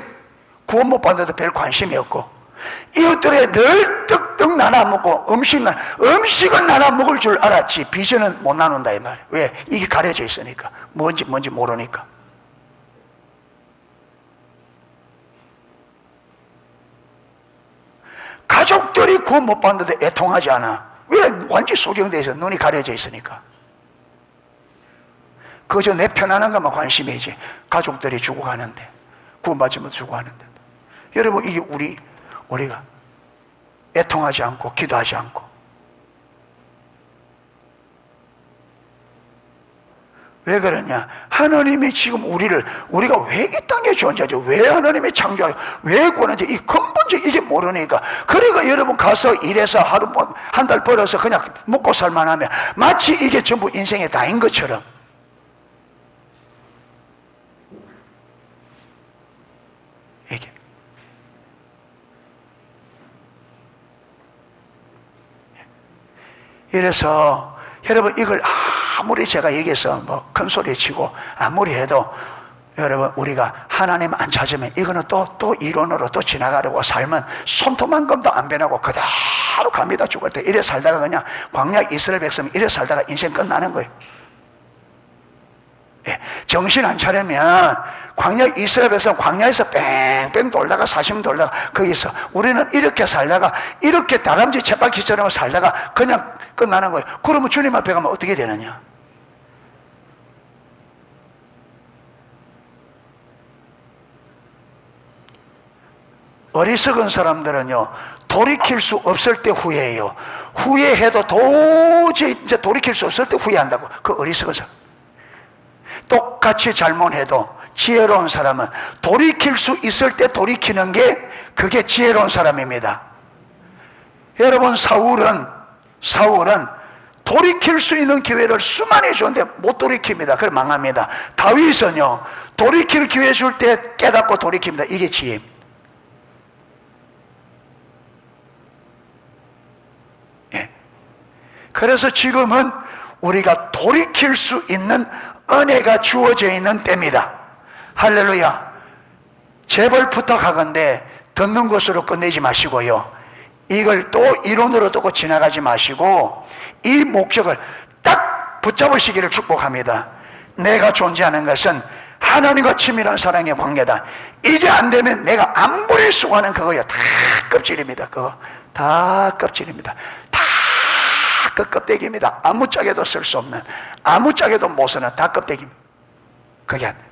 구원 못 받는데도 별 관심이 없고, 이웃들에 늘 떡떡 나눠 먹고 음식은 나눠 먹을 줄 알았지 비전은 못 나눈다 이 말이에요. 왜? 이게 가려져 있으니까. 뭔지 모르니까. 가족들이 구원 못 받는데 애통하지 않아. 왜? 완전히 소경되어 있어. 눈이 가려져 있으니까. 그저 내 편안한 것만 관심이지. 가족들이 죽어가는데, 구원받지 못해 죽어가는데. 여러분, 이게 우리가 애통하지 않고 기도하지 않고, 왜 그러냐? 하나님이 지금 우리가 왜 이 땅에 존재하죠? 왜 하나님이 창조하죠? 왜 구원하죠? 이 근본적 이게 모르니까. 그러니까 여러분 가서 일해서 하루 한 달 벌어서 그냥 먹고 살만하면 마치 이게 전부 인생의 다인 것처럼. 이게 이래서 여러분 이걸 아무리 제가 얘기해서 뭐 큰 소리 치고 아무리 해도 여러분 우리가 하나님 안 찾으면 이거는 또 이론으로 또 지나가려고 살면 손톱만큼도 안 변하고 그대로 갑니다. 죽을 때 이래 살다가 그냥 광야 이스라엘 백성 이래 살다가 인생 끝나는 거예요. 예, 정신 안 차리면 광야 이스라엘 백성 광야에서 뺑뺑 돌다가 40년 돌다가 거기서 우리는 이렇게 살다가 이렇게 다람쥐 쳇바퀴처럼 살다가 그냥 끝나는 거예요. 그러면 주님 앞에 가면 어떻게 되느냐? 어리석은 사람들은요, 돌이킬 수 없을 때 후회해요. 후회해도 도저히 이제 돌이킬 수 없을 때 후회한다고. 그 어리석은 사람. 똑같이 잘못해도 지혜로운 사람은 돌이킬 수 있을 때 돌이키는 게 그게 지혜로운 사람입니다. 여러분, 사울은 돌이킬 수 있는 기회를 수많이 줬는데 못 돌이킵니다. 그래 망합니다. 다윗은요, 돌이킬 기회 줄 때 깨닫고 돌이킵니다. 이게 지혜입니다. 그래서 지금은 우리가 돌이킬 수 있는 은혜가 주어져 있는 때입니다. 할렐루야. 제발 부탁하건대 듣는 것으로 끝내지 마시고요, 이걸 또 이론으로 두고 지나가지 마시고 이 목적을 딱 붙잡으시기를 축복합니다. 내가 존재하는 것은 하나님과 친밀한 사랑의 관계다. 이게 안 되면 내가 아무리 수고하는 그거야 다 껍질입니다. 그거 다 껍질입니다. 그 껍데기입니다. 아무짝에도 쓸 수 없는, 아무짝에도 못 쓰는 다 껍데기입니다. 그게 안 돼.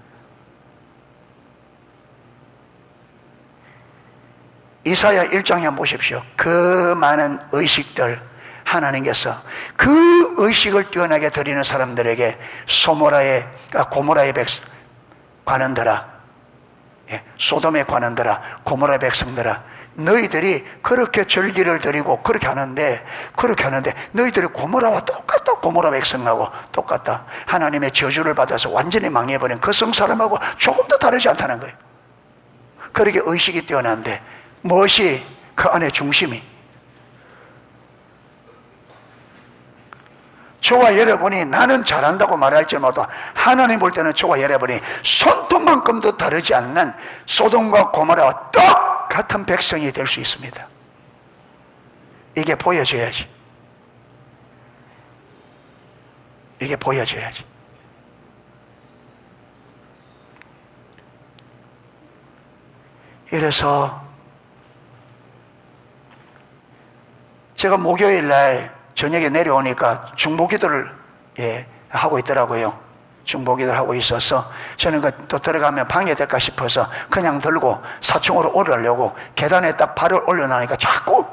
이사야 1장에 보십시오. 그 많은 의식들, 하나님께서 그 의식을 뛰어나게 드리는 사람들에게 고모라의 백성 관원들아, 소돔의 관원들아, 고모라의 백성들아, 너희들이 그렇게 절기를 드리고 그렇게 하는데 너희들이 고모라와 똑같다. 고모라 백성하고 똑같다. 하나님의 저주를 받아서 완전히 망해버린 그 성사람하고 조금도 다르지 않다는 거예요. 그렇게 의식이 뛰어난데 무엇이 그 안에 중심이, 저와 여러분이 나는 잘한다고 말할지 모르도 하나님 볼 때는 저와 여러분이 손톱만큼도 다르지 않는 소돔과 고모라와 똑같은 백성이 될 수 있습니다. 이게 보여져야지. 이게 보여져야지. 이래서 제가 목요일 날 저녁에 내려오니까 중보기도를 하고 있더라고요. 중보기도를 하고 있어서 저는 또 들어가면 방해될까 싶어서 그냥 들고 4층으로 오르려고 계단에 딱 발을 올려놓으니까 자꾸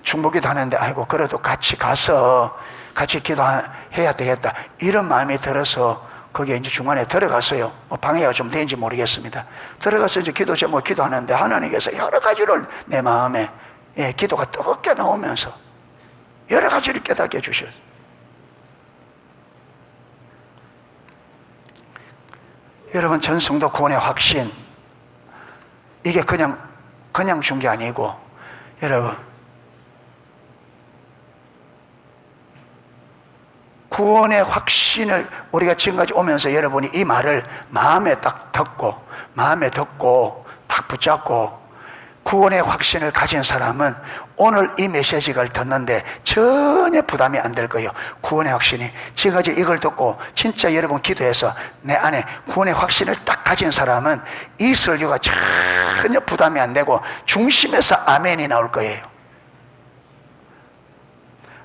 중보기도 하는데 아이고 그래도 같이 가서 같이 기도해야 되겠다 이런 마음이 들어서 거기에 이제 중간에 들어갔어요. 뭐 방해가 좀 되는지 모르겠습니다. 들어가서 이제 기도 제목 기도하는데 하나님께서 여러 가지를 내 마음에 기도가 뜨겁게 나오면서 여러 가지를 깨닫게 해주셨어요. 여러분, 전성도 구원의 확신, 이게 그냥 준 게 아니고, 여러분, 구원의 확신을 우리가 지금까지 오면서 여러분이 이 말을 마음에 딱 듣고 딱 붙잡고 구원의 확신을 가진 사람은 오늘 이 메시지를 듣는데 전혀 부담이 안 될 거예요. 구원의 확신이. 지금까지 이걸 듣고 진짜 여러분 기도해서 내 안에 구원의 확신을 딱 가진 사람은 이 설교가 전혀 부담이 안 되고 중심에서 아멘이 나올 거예요.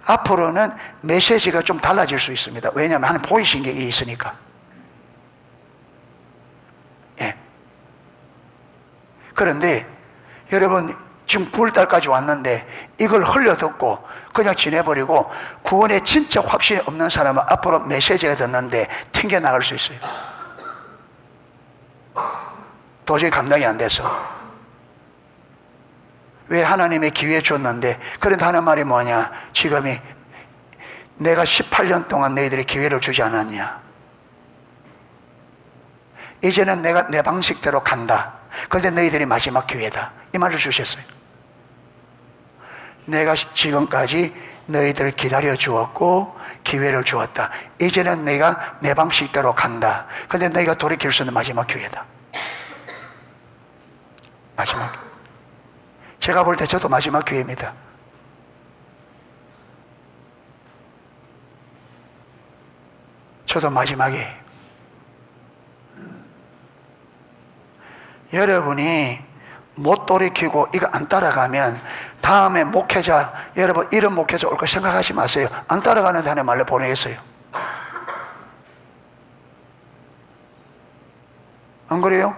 앞으로는 메시지가 좀 달라질 수 있습니다. 왜냐하면 하나님 보이신 게 있으니까. 예. 그런데 여러분 지금 9월달까지 왔는데 이걸 흘려듣고 그냥 지내버리고 구원에 진짜 확신이 없는 사람은 앞으로 메시지가 듣는데 튕겨나갈 수 있어요. 도저히 감당이 안 돼서. 왜 하나님의 기회 줬는데, 그런데 하는 말이 뭐냐, 지금이 내가 18년 동안 너희들의 기회를 주지 않았냐, 이제는 내가 내 방식대로 간다, 그런데 너희들이 마지막 기회다, 이 말을 주셨어요. 내가 지금까지 너희들 기다려 주었고 기회를 주었다. 이제는 내가 내 방식대로 간다. 그런데 너희가 돌이킬 수 있는 마지막 기회다. 마지막. 제가 볼 때 저도 마지막 기회입니다. 저도 마지막이에요. 여러분이 못 돌이키고 이거 안 따라가면 다음에 목회자, 여러분 이런 목회자 올 거 생각하지 마세요. 안 따라가는데 하나님 말로 보내겠어요. 안 그래요?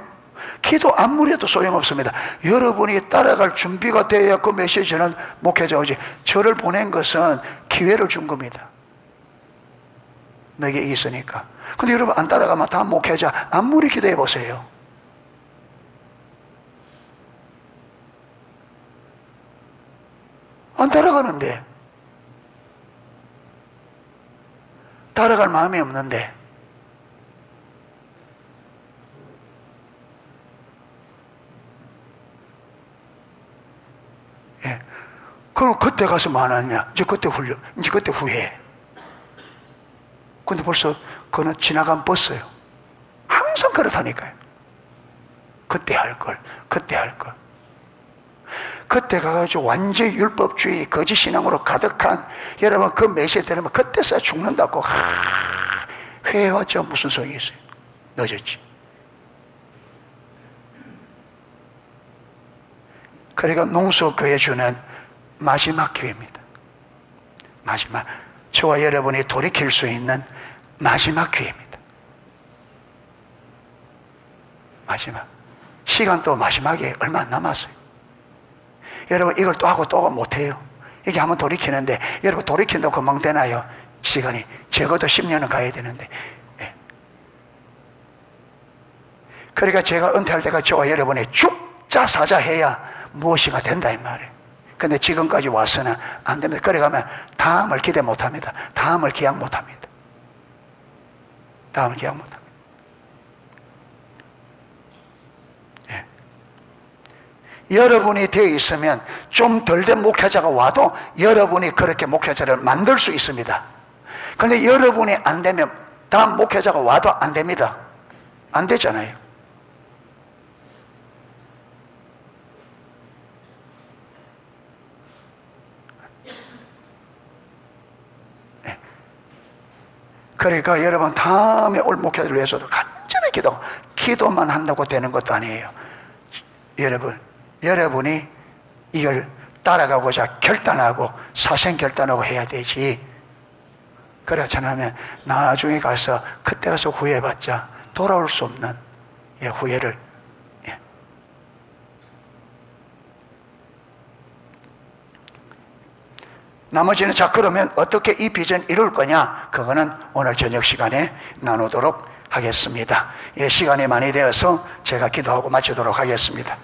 기도 아무리 해도 소용없습니다. 여러분이 따라갈 준비가 돼야 그 메시지는 목회자 오지. 저를 보낸 것은 기회를 준 겁니다. 너에게 있으니까. 근데 여러분 안 따라가면 다음 목회자 아무리 기도해 보세요. 안 따라가는데, 따라갈 마음이 없는데, 예. 그럼 그때 가서 뭐 하느냐? 이제 그때 이제 그때 후회해. 근데 벌써 그는 지나간 버스예요. 항상 그렇다니까요. 그때 할 걸, 그때 할 걸. 그때 가가지고 완전히 율법주의, 거짓신앙으로 가득한, 여러분 그 메시지 들으면 그때서야 죽는다고. 회해왔죠. 무슨 소용이 있어요? 늦었지. 그러니까 농수교회 주는 마지막 기회입니다. 마지막. 저와 여러분이 돌이킬 수 있는 마지막 기회입니다. 마지막. 시간도 마지막에 얼마 안 남았어요. 여러분 이걸 또 하고 또 못해요. 이게 한번 돌이키는데, 여러분 돌이킨다고 금방 되나요? 시간이 적어도 10년은 가야 되는데. 예. 그러니까 제가 은퇴할 때가 저와 여러분이 죽자 사자 해야 무엇이가 된다 이 말이에요. 근데 지금까지 와서는 안 됩니다. 그래 가면 다음을 기대 못합니다. 다음을 기약 못합니다. 다음을 기약 못합니다. 여러분이 되어 있으면 좀 덜 된 목회자가 와도 여러분이 그렇게 목회자를 만들 수 있습니다. 그런데 여러분이 안 되면 다음 목회자가 와도 안 됩니다. 안 되잖아요. 네. 그러니까 여러분 다음에 올 목회자를 위해서도 간절히 기도만 한다고 되는 것도 아니에요. 여러분이 이걸 따라가고자 결단하고 사생결단하고 해야 되지. 그렇지 않으면 나중에 가서 그때 가서 후회해봤자 돌아올 수 없는 후회를. 나머지는 자 그러면 어떻게 이 비전 이룰 거냐? 그거는 오늘 저녁 시간에 나누도록 하겠습니다. 시간이 많이 되어서 제가 기도하고 마치도록 하겠습니다.